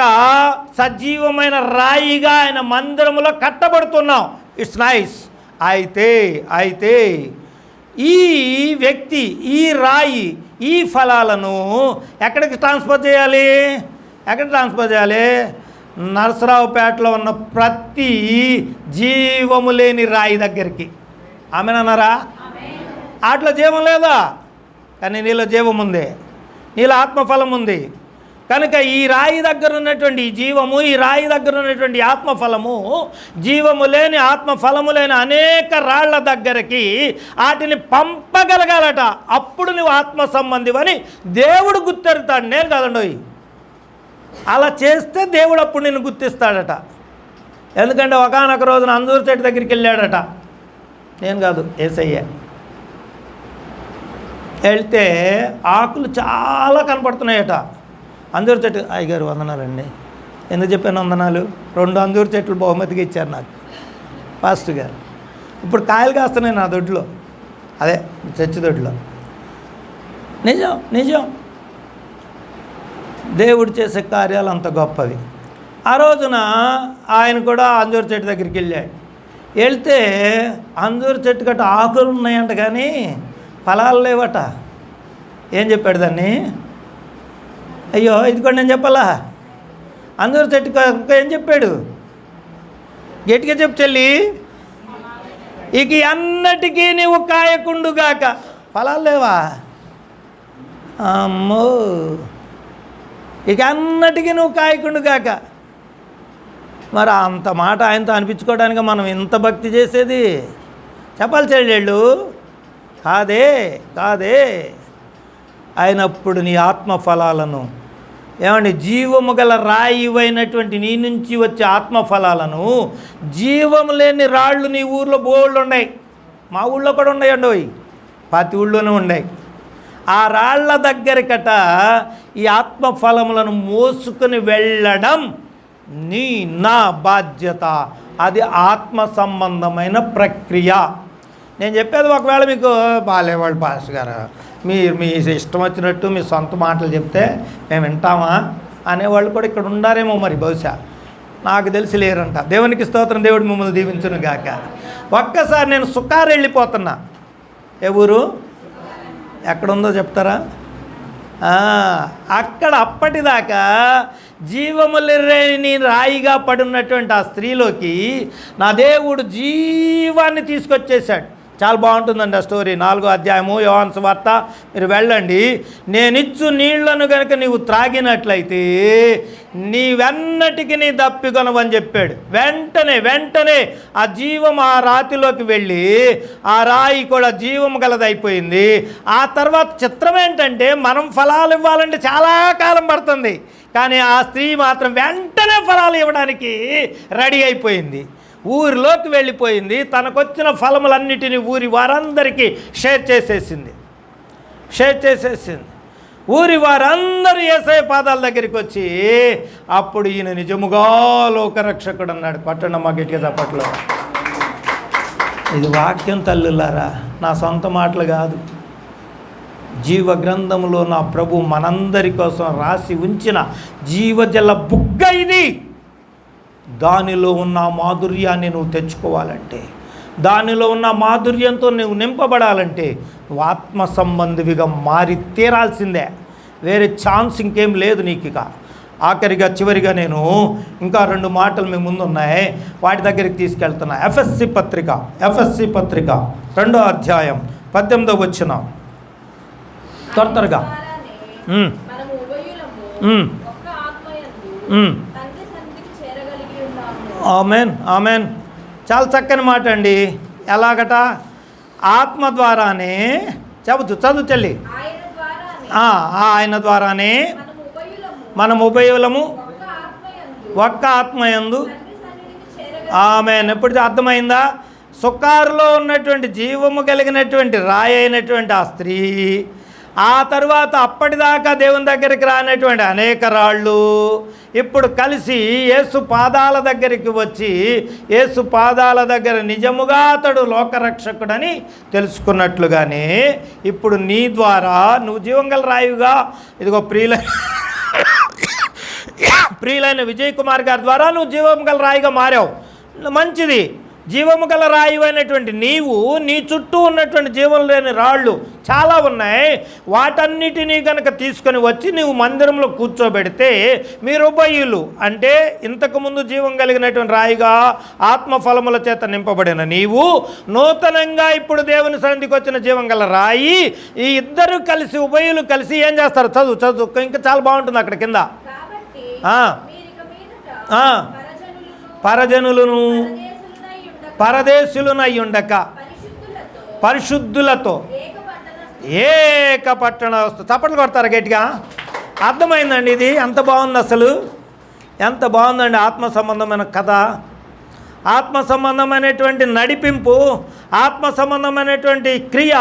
సజీవమైన రాయిగా ఆయన మందిరములో కట్టబడుతున్నాం. It's nice. అయితే ఈ వ్యక్తి, ఈ రాయి, ఈ ఫలాలను ఎక్కడికి ట్రాన్స్ఫర్ చేయాలి? నరసరావుపేటలో ఉన్న ప్రతి జీవము లేని రాయి దగ్గరికి. ఆమెనన్నారా? అట్లా జీవం లేదా? కానీ నీలో జీవం ఉంది, నీలో ఆత్మఫలం ఉంది. కనుక ఈ రాయి దగ్గర ఉన్నటువంటి జీవము, ఈ రాయి దగ్గర ఉన్నటువంటి ఆత్మఫలము, జీవము లేని ఆత్మఫలము లేని అనేక రాళ్ల దగ్గరికి వాటిని పంపగలగాలట. అప్పుడు నువ్వు ఆత్మ సంబంధివని దేవుడు గుర్తెరుతాడు, నేను కాదండి. అలా చేస్తే దేవుడు అప్పుడు నిన్ను గుర్తిస్తాడట. ఎందుకంటే ఒకానొక రోజున అంజూరు చెట్టు దగ్గరికి వెళ్ళాడట, నేను కాదు, యేసయ్య. వెళ్తే ఆకులు చాలా కనపడుతున్నాయట. అంజూరు చెట్టు, అయ్యగారు వందనాలండి. ఎందుకు చెప్పాను వందనాలు? 2 అంజూరు చెట్లు బహుమతిగా ఇచ్చారు నాకు పాస్టర్ గారు. ఇప్పుడు కాయలు కాస్తున్నాయి నా దొడ్లో, అదే చర్చి దొడ్లో. నిజం దేవుడు చేసే కార్యాలు అంత గొప్పవి. ఆ రోజున ఆయన కూడా అంజూరు చెట్టు దగ్గరికి వెళ్ళాడు. వెళ్తే అంజూరు చెట్టు గట్ట ఆకులు ఉన్నాయంట కానీ ఫలాలు లేవట. ఏం చెప్పాడు దాన్ని? అయ్యో, ఇది కూడా నేను చెప్పాలా? అంజూరు చెట్టు ఇంకా ఏం చెప్పాడు? గట్టిగా చెప్పు చెల్లి. ఇక అన్నటికీ నీవు కాయకుండుగాక. ఫలాలు లేవా? అమ్మో, ఇక అన్నటికీ నువ్వు కాయకుండుగాక. మరి అంత మాట ఆయనతో అనిపించుకోవడానికి మనం ఇంత భక్తి చేసేది చెప్పాలి చెల్లెళ్ళు? కాదే. అయినప్పుడు నీ ఆత్మ ఫలాలను, ఏమండి, జీవము గల రాయివైనటువంటి నీ నుంచి వచ్చే ఆత్మఫలాలను, జీవము లేని రాళ్ళు నీ ఊర్లో బోళ్ళు ఉన్నాయి. మా ఊళ్ళో కూడా ఉన్నాయండి, ప్రతి ఊళ్ళోనే ఉన్నాయి. ఆ రాళ్ల దగ్గరకట ఈ ఆత్మఫలములను మోసుకొని వెళ్ళడం నా బాధ్యత. అది ఆత్మ సంబంధమైన ప్రక్రియ. నేను చెప్పేది ఒకవేళ మీకు బాలేవాళ్ళు పాస్టర్ గారు, మీరు మీ ఇష్టం వచ్చినట్టు మీ సొంత మాటలు చెప్తే మేము వింటామా అనేవాళ్ళు కూడా ఇక్కడ ఉండారేమో, మరి బహుశా నాకు తెలిసి లేరంట. దేవునికి స్తోత్రం. దేవుడు మిమ్మల్ని దీవించును గాక. ఒక్కసారి నేను సుకారు వెళ్ళిపోతున్నా. ఏ ఊరు ఎక్కడుందో చెప్తారా? అక్కడ అప్పటిదాకా జీవము లేని రాయిగా పడున్నటువంటి ఆ స్త్రీలోకి నా దేవుడు జీవాన్ని తీసుకొచ్చేసాడు. చాలా బాగుంటుందండి ఆ స్టోరీ. 4వ అధ్యాయము యోహాను సువార్త మీరు వెళ్ళండి. నేనిచ్చు నీళ్లను కనుక నీవు త్రాగినట్లయితే నీవెన్నటికి నీ దప్పికొనవని చెప్పాడు. వెంటనే ఆ జీవం ఆ రాతిలోకి వెళ్ళి ఆ రాయి కూడా జీవం గలదైపోయింది. ఆ తర్వాత చిత్రం ఏంటంటే, మనం ఫలాలు ఇవ్వాలంటే చాలా కాలం పడుతుంది, కానీ ఆ స్త్రీ మాత్రం వెంటనే ఫలాలు ఇవ్వడానికి రెడీ అయిపోయింది. ఊరిలోకి వెళ్ళిపోయింది. తనకొచ్చిన ఫలములన్నిటినీ ఊరి వారందరికీ షేర్ చేసేసింది. ఊరి వారందరూ యేసయ్య పాదాల దగ్గరికి వచ్చి అప్పుడు ఈయన నిజముగా లోకరక్షకుడు అన్నాడు. కొట్టండమ్మా గట్టిగా చప్పట్లో. ఇది వాక్యం తల్లులారా, నా సొంత మాటలు కాదు. జీవ గ్రంథంలో నా ప్రభు మనందరి కోసం రాసి ఉంచిన జీవజల బుగ్గ ఇది. దానిలో ఉన్న మాధుర్యాన్ని నువ్వు తెచ్చుకోవాలంటే, దానిలో ఉన్న మాధుర్యంతో నువ్వు నింపబడాలంటే నువ్వు ఆత్మ సంబంధివిగా మారి తీరాల్సిందే. వేరే ఛాన్స్ ఇంకేం లేదు నీకు. ఇక ఆఖరిగా చివరిగా నేను ఇంకా 2 మాటలు మీ ముందు ఉన్నాయి, వాటి దగ్గరికి తీసుకెళ్తున్నా. ఎఫ్ఎస్సి పత్రిక 2వ అధ్యాయం 18వ వచనం త్వరగా. Amen amen. చాలా చక్కని మాట అండి. ఎలాగట? ఆత్మ ద్వారానే చదువు చెల్లి. ఆయన ద్వారానే మనం ఉభయులము ఒక్క ఆత్మయందు. ఆమెన్. ఎప్పుడు అర్థమైందా? సుకారులో ఉన్నటువంటి జీవము కలిగినటువంటి రాయి అయినటువంటి ఆ స్త్రీ, ఆ తర్వాత అప్పటిదాకా దేవుని దగ్గరికి రానటువంటి అనేక రాళ్ళు ఇప్పుడు కలిసి యేసు పాదాల దగ్గరికి వచ్చి యేసు పాదాల దగ్గర నిజముగా అతడు లోకరక్షకుడని తెలుసుకున్నట్లుగానే ఇప్పుడు నీ ద్వారా నువ్వు జీవంగల రాయుగా, ఇదిగో ప్రియులైన విజయ్ కుమార్ గారి ద్వారా నువ్వు జీవంగల రాయిగా మారావు. మంచిది. జీవము గల రాయి అయినటువంటి నీవు, నీ చుట్టూ ఉన్నటువంటి జీవం లేని రాళ్ళు చాలా ఉన్నాయి. వాటన్నిటినీ కనుక తీసుకొని వచ్చి నీవు మందిరంలో కూర్చోబెడితే మీరు ఉభయులు అంటే ఇంతకుముందు జీవం కలిగినటువంటి రాయిగా ఆత్మఫలముల చేత నింపబడిన నీవు నూతనంగా ఇప్పుడు దేవుని సన్నిధికి వచ్చిన జీవం గల రాయి, ఈ ఇద్దరు కలిసి ఉభయులు కలిసి ఏం చేస్తారు? చదువు ఇంకా చాలా బాగుంటుంది అక్కడ కింద. పరజనులను పరదేశులనై ఉండక పరిశుద్ధులతో ఏక పట్టణస్థులు. చప్పట్లు కొడతారు గట్టిగా. అర్థమైందండి? ఇది ఎంత బాగుంది, అసలు ఎంత బాగుందండి. ఆత్మ సంబంధమైన కథ, ఆత్మ సంబంధమైనటువంటి నడిపింపు, ఆత్మ సంబంధమైనటువంటి క్రియ,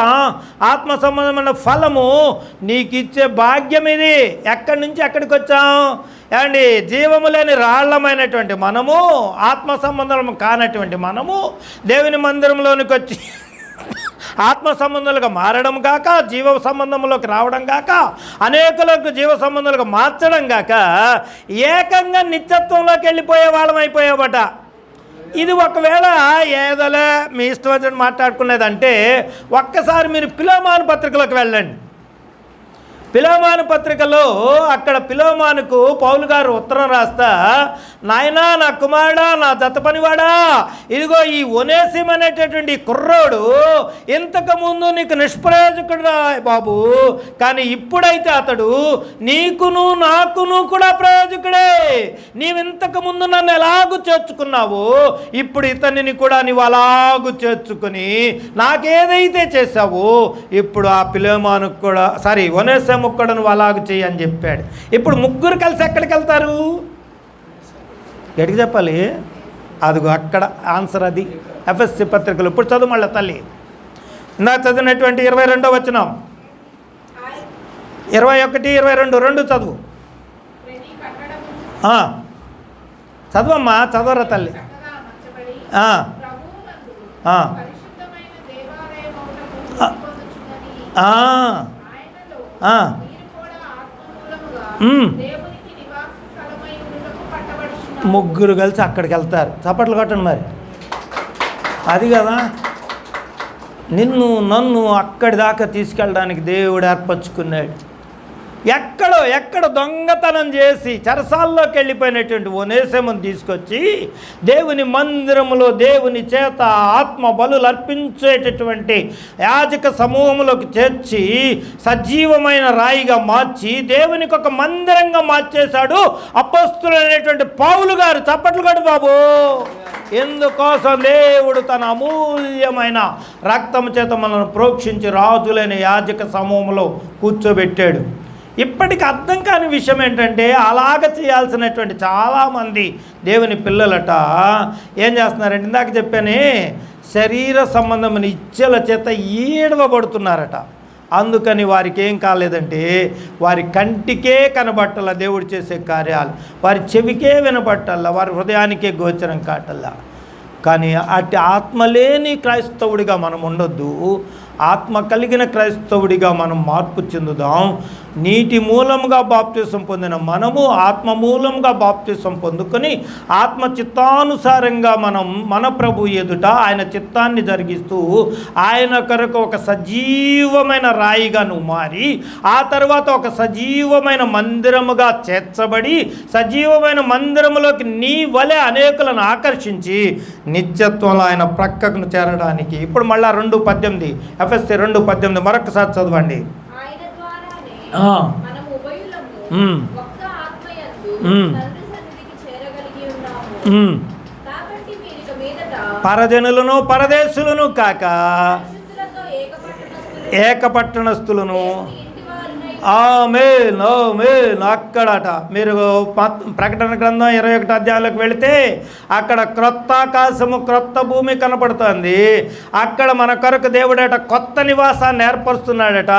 ఆత్మ సంబంధమైన ఫలము నీకు ఇచ్చే భాగ్యం ఇది. ఎక్కడి నుంచి ఎక్కడికి వచ్చాం ఏమండి? జీవము లేని రాళ్లమైనటువంటి మనము, ఆత్మ సంబంధం కానటువంటి మనము దేవుని మందిరంలోనికి వచ్చి ఆత్మ సంబంధాలుగా మారడం కాక, జీవ సంబంధంలోకి రావడం కాక, అనేకులకు జీవ సంబంధాలుగా మార్చడం కాక ఏకంగా నిత్యత్వంలోకి వెళ్ళిపోయే వాళ్ళం అయిపోయావట. ఇది ఒకవేళ ఏదోలే మీ ఇష్టం వచ్చినట్టు మాట్లాడుకునేదంటే ఒక్కసారి మీరు పిలోమాను పత్రికలోకి వెళ్ళండి. పిలోమాను పత్రికలో అక్కడ పిలోమానుకు పౌలు గారు ఉత్తరం రాస్తా, నాయనా నా కుమారుడా, నా జత పనివాడా, ఇదిగో ఈ ఒనేసిం అనేటటువంటి కుర్రోడు ఇంతకుముందు నీకు నిష్ప్రయోజకుడు బాబు, కానీ ఇప్పుడైతే అతడు నీకును నాకును కూడా ప్రయోజకుడే. నీవింతకుముందు నన్ను ఎలాగూ చేర్చుకున్నావు, ఇప్పుడు ఇతనిని కూడా నీవు అలాగూ చేర్చుకుని నాకేదైతే చేసావో ఇప్పుడు ఆ పిలోమానుకు కూడా ఒనేసిం కూడా నువ్వు అలాగ చెయ్యి అని చెప్పాడు. ఇప్పుడు ముగ్గురు కలిసి ఎక్కడికి వెళ్తారు? గట్టిగా చెప్పాలి. అదిగో అక్కడ ఆన్సర్. అది ఎఫ్ఎస్సి పత్రికలు. ఇప్పుడు చదువు మళ్ళీ తల్లి. ఇందాక చదివినటువంటి 22వ వచనం, 21, 22 2 చదువు. చదువమ్మా, చదవరా తల్లి. ముగ్గురు కలిసి అక్కడికి వెళ్తారు. చప్పట్లు కొట్టండి మరి. అది కదా నన్ను అక్కడి దాకా తీసుకెళ్ళడానికి దేవుడు ఏర్పరచుకున్నాడు. ఎక్కడ దొంగతనం చేసి చెరసాల్లోకి వెళ్ళిపోయినటువంటి ఒనేసిమును తీసుకొచ్చి దేవుని మందిరములో దేవుని చేత ఆత్మ బలులు అర్పించేటటువంటి యాజక సమూహంలోకి చేర్చి సజీవమైన రాయిగా మార్చి దేవునికి ఒక మందిరంగా మార్చేశాడు అపొస్తలుడైనటువంటి పౌలు గారు. చప్పట్లు కొట్టు బాబు. ఎందుకోసం దేవుడు తన అమూల్యమైన రక్తము చేత మనల్ని ప్రోక్షించి రాజులైన యాజక సమూహంలో కూర్చోబెట్టాడు. ఇప్పటికి అర్థం కాని విషయం ఏంటంటే అలాగ చేయాల్సినటువంటి చాలామంది దేవుని పిల్లలట ఏం చేస్తున్నారంటే, ఇందాక చెప్పానే, శరీర సంబంధమైన ఇచ్చల చేత ఈడవబడుతున్నారట. అందుకని వారికి ఏం కాలేదంటే వారి కంటికే కనబట్టల్లా దేవుడు చేసే కార్యాలు, వారి చెవికే వినబట్టల్లా, వారి హృదయానికే గోచరం కాటల్లా. కానీ అట్టి ఆత్మ లేని క్రైస్తవుడిగా మనం ఉండొద్దు. ఆత్మ కలిగిన క్రైస్తవుడిగా మనం మార్పు చెందుదాం. నీటి మూలముగా బాప్తిసం పొందిన మనము ఆత్మ మూలముగా బాప్తిసం పొందుకొని ఆత్మ చిత్తానుసారంగా మనం మన ప్రభు ఎదుట ఆయన చిత్తాన్ని జరిగిస్తూ ఆయన కొరకు ఒక సజీవమైన రాయిగా నువ్వు మారి, ఆ తర్వాత ఒక సజీవమైన మందిరముగా చేర్చబడి సజీవమైన మందిరములోకి నీ వలె అనేకులను ఆకర్షించి నిత్యత్వంలో ఆయన ప్రక్కను చేరడానికి. ఇప్పుడు మళ్ళా 2:18 ఎఫెసీ 2:18 మరొకసారి చదవండి. పరజనులను పరదేశులను కాక ఏకపట్టణస్థులను. ఆమేన్ ఆమేన్. అక్కడట మీరు ప్రకటన గ్రంథం 21 అధ్యాయంలోకి వెళితే అక్కడ క్రొత్త ఆకాశము క్రొత్త భూమి కనపడుతుంది. అక్కడ మన కొరకు దేవుడట కొత్త నివాసాన్ని ఏర్పరుస్తున్నాడట.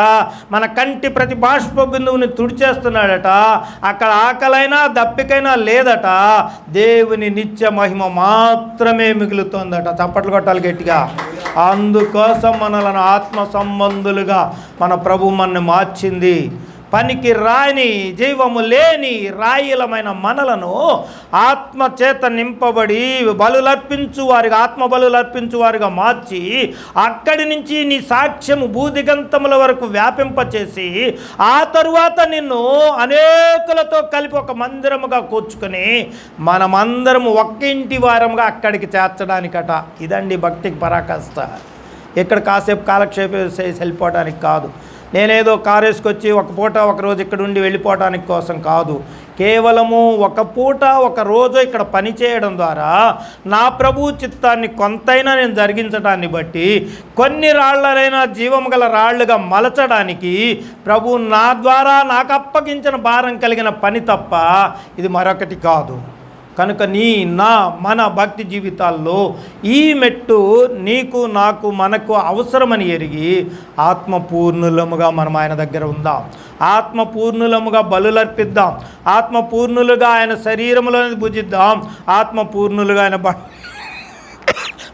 మన కంటి ప్రతి బాష్ప బిందువుని తుడిచేస్తున్నాడట. అక్కడ ఆకలైనా దప్పికైనా లేదట. దేవుని నిత్య మహిమ మాత్రమే మిగులుతోందట. చప్పట్లు కొట్టాలి గట్టిగా. అందుకోసం మనలను ఆత్మ సంబంధులుగా మన ప్రభు మనని మార్చింది. పనికి రాని జీవము లేని రాయిలమైన మనలను ఆత్మ చేత నింపబడి బలులర్పించు వారిగా, ఆత్మ బలులర్పించు వారిగా మార్చి అక్కడి నుంచి నీ సాక్ష్యము భూదిగంతముల వరకు వ్యాపింపచేసి ఆ తరువాత నిన్ను అనేకులతో కలిపి ఒక మందిరముగా కూర్చుకొని మనమందరము ఒక్క ఇంటి వారముగా అక్కడికి చేర్చడానికట. ఇదండి భక్తికి పరాకాష్ట. ఇక్కడ కాసేపు కాలక్షేపం చేసి వెళ్ళిపోవడానికి కాదు. నేనేదో కారు వేసుకొచ్చి ఒక పూట ఒక రోజు ఇక్కడ ఉండి వెళ్ళిపోవడానికి కోసం కాదు. కేవలము ఒక పూట ఒక రోజు ఇక్కడ పని చేయడం ద్వారా నా ప్రభు చిత్తాన్ని కొంతైనా నేను జరిగించడాన్ని బట్టి కొన్ని రాళ్లైనా జీవము గల రాళ్లుగా మలచడానికి ప్రభు నా ద్వారా నాకు అప్పగించిన భారం కలిగిన పని తప్ప ఇది మరొకటి కాదు. కనుక మన భక్తి జీవితాల్లో ఈ మెట్టు నీకు నాకు మనకు అవసరమని ఎరిగి ఆత్మపూర్ణులముగా మనం ఆయన దగ్గర ఉందాం. ఆత్మపూర్ణులముగా బలులర్పిద్దాం. ఆత్మపూర్ణులుగా ఆయన శరీరంలోని భుజిద్దాం. ఆత్మపూర్ణులుగా ఆయన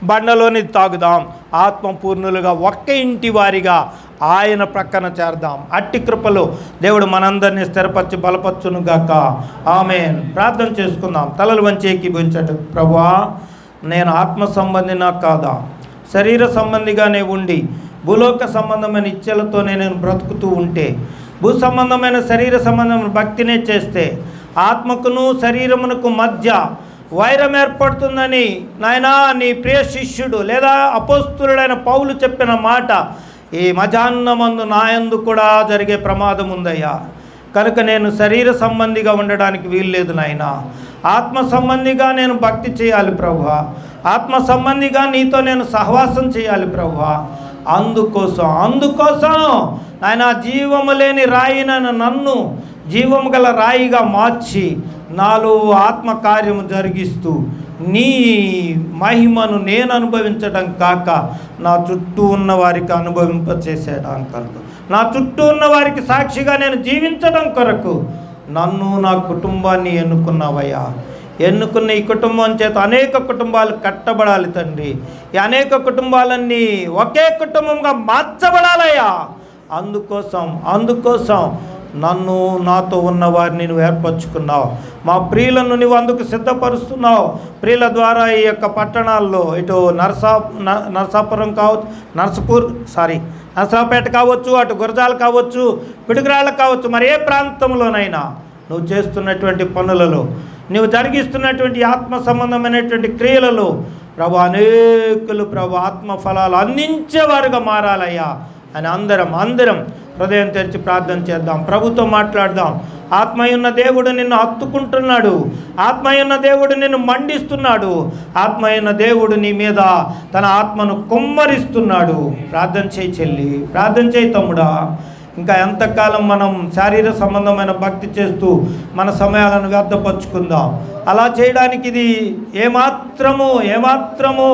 బండలోని తాగుదాం. ఆత్మపూర్ణులుగా ఒక్క ఇంటి వారిగా ఆయన ప్రక్కన చేరదాం. అట్టి కృపలో దేవుడు మనందరినీ స్థిరపరిచి బలపరచునుగాక. ఆమేన్. ప్రార్థన చేసుకుందాం. తలలు వంచి ఏకీభవించండి. ప్రభువా, నేను ఆత్మ సంబంధినా కాదా, శరీర సంబంధిగానే ఉండి భూలోక సంబంధమైన ఇచ్చలతో నేను బ్రతుకుతూ ఉంటే, భూ సంబంధమైన శరీర సంబంధమైన భక్తినే చేస్తే ఆత్మకును శరీరమునకు మధ్య వైరం ఏర్పడుతుందని నాయనా నీ ప్రియ శిష్యుడు లేదా అపోస్తులుడైన పౌలు చెప్పిన మాట ఈ మధ్యాహ్నమందు నాయందు కూడా జరిగే ప్రమాదం ఉందయ్యా. కనుక నేను శరీర సంబంధిగా ఉండడానికి వీల్లేదు నాయనా. ఆత్మ సంబంధిగా నేను భక్తి చేయాలి ప్రభువా. ఆత్మ సంబంధిగా నీతో నేను సహవాసం చేయాలి ప్రభువా. అందుకోసం ఆయన జీవము లేని రాయినను నన్ను జీవము గల రాయిగా మార్చి నాలో ఆత్మకార్యము జరిగిస్తూ నీ మహిమను నేను అనుభవించడం కాక నా చుట్టూ ఉన్న వారికి అనుభవింపచేసేయడం కొరకు, నా చుట్టూ ఉన్న వారికి సాక్షిగా నేను జీవించడం కొరకు నన్ను నా కుటుంబాన్ని ఎన్నుకున్నావయ్యా. ఎన్నుకున్న ఈ కుటుంబం చేత అనేక కుటుంబాలు కట్టబడాలి తండ్రి. ఈ అనేక కుటుంబాలన్నీ ఒకే కుటుంబంగా మార్చబడాలయ్యా. అందుకోసం నన్ను నాతో ఉన్న వారిని నువ్వు ఏర్పరచుకున్నావు. మా ప్రియులను నువ్వు అందుకు సిద్ధపరుస్తున్నావు. ప్రియుల ద్వారా ఈ యొక్క పట్టణాల్లో ఇటు నరసాపురం కావచ్చు, నరసరావుపేట కావచ్చు, అటు గురజాల కావచ్చు, పిడుగురాళ్ళ కావచ్చు, మరి ఏ ప్రాంతంలోనైనా నువ్వు చేస్తున్నటువంటి పనులలో, నువ్వు జరిగిస్తున్నటువంటి ఆత్మ సంబంధమైనటువంటి క్రియలలో ప్రభు అనేకులు ప్రభు ఆత్మ ఫలాలు అందించేవారుగా మారాలయ్యా అని అందరం హృదయం తెరిచి ప్రార్థన చేద్దాం. ప్రభుతో మాట్లాడదాం. ఆత్మయున్న దేవుడు నిన్ను హత్తుకుంటున్నాడు. ఆత్మయున్న దేవుడు నిన్ను మండిస్తున్నాడు. ఆత్మయున్న దేవుడు నీ మీద తన ఆత్మను కుమ్మరిస్తున్నాడు. ప్రార్థన చేయి చెల్లి, ప్రార్థన చేయి తమ్ముడా. ఇంకా ఎంతకాలం మనం శారీర సంబంధమైన భక్తి చేస్తూ మన సమయాలను వ్యర్థపరుచుకుందాం? అలా చేయడానికి ఇది ఏమాత్రము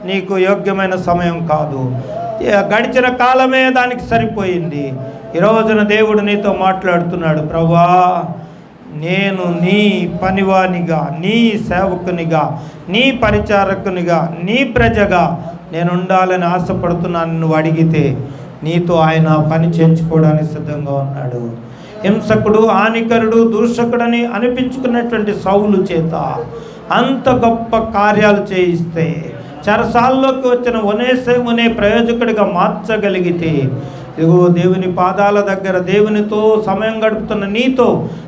నీకు యోగ్యమైన సమయం కాదు. గడిచిన కాలమే దానికి సరిపోయింది. ఈ రోజున దేవుడు నీతో మాట్లాడుతున్నాడు, ప్రభువా నేను నీ పనివానిగా, నీ సేవకునిగా, నీ పరిచారకునిగా, నీ ప్రజగా నేను ఉండాలని ఆశపడుతున్నాను. నువ్వు అడిగితే నీతో ఆయన పని చేయించుకోవడానికి సిద్ధంగా ఉన్నాడు. హింసకుడు, హానికరుడు, దూషకుడని అనిపించుకున్నటువంటి సౌలు చేత అంత గొప్ప కార్యాలు చేయిస్తే, చెరసాల్లోకి వచ్చిన ఒనేసేమునే ప్రయోజకుడిగా మార్చగలిగితే, ఇదిగో దేవుని పాదాల దగ్గర దేవునితో సమయం గడుపుతున్న నీతో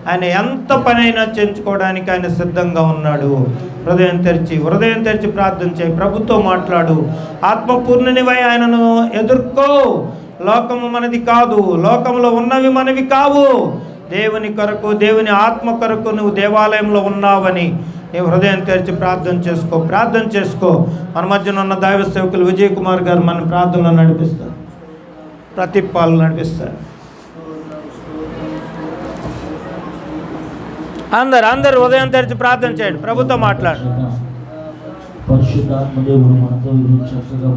ఆయన ఎంత పనైనా చేయించుకోవడానికి ఆయన సిద్ధంగా ఉన్నాడు. హృదయం తెరిచి ప్రార్థన చేయి, ప్రభుతో మాట్లాడు. ఆత్మపూర్ణునివై ఆయనను ఎదుర్కో. లోకము మనది కాదు, లోకంలో ఉన్నవి మనవి కావు. దేవుని కొరకు, దేవుని ఆత్మ కొరకు నువ్వు దేవాలయంలో ఉన్నావని నీవు హృదయం తెరిచి ప్రార్థన చేసుకో. మన మధ్యన ఉన్న దైవ సేవకులు విజయ్ కుమార్ గారు మన ప్రార్థనలో నడిపిస్తారు, ప్రతిపాలు నడిపిస్తారు. అందరు ఉదయం తెరిచి ప్రార్థన చేయండి, ప్రభుతో మాట్లాడు. పరిశుద్ధాత్మ దేవుడు మనతో చక్కగా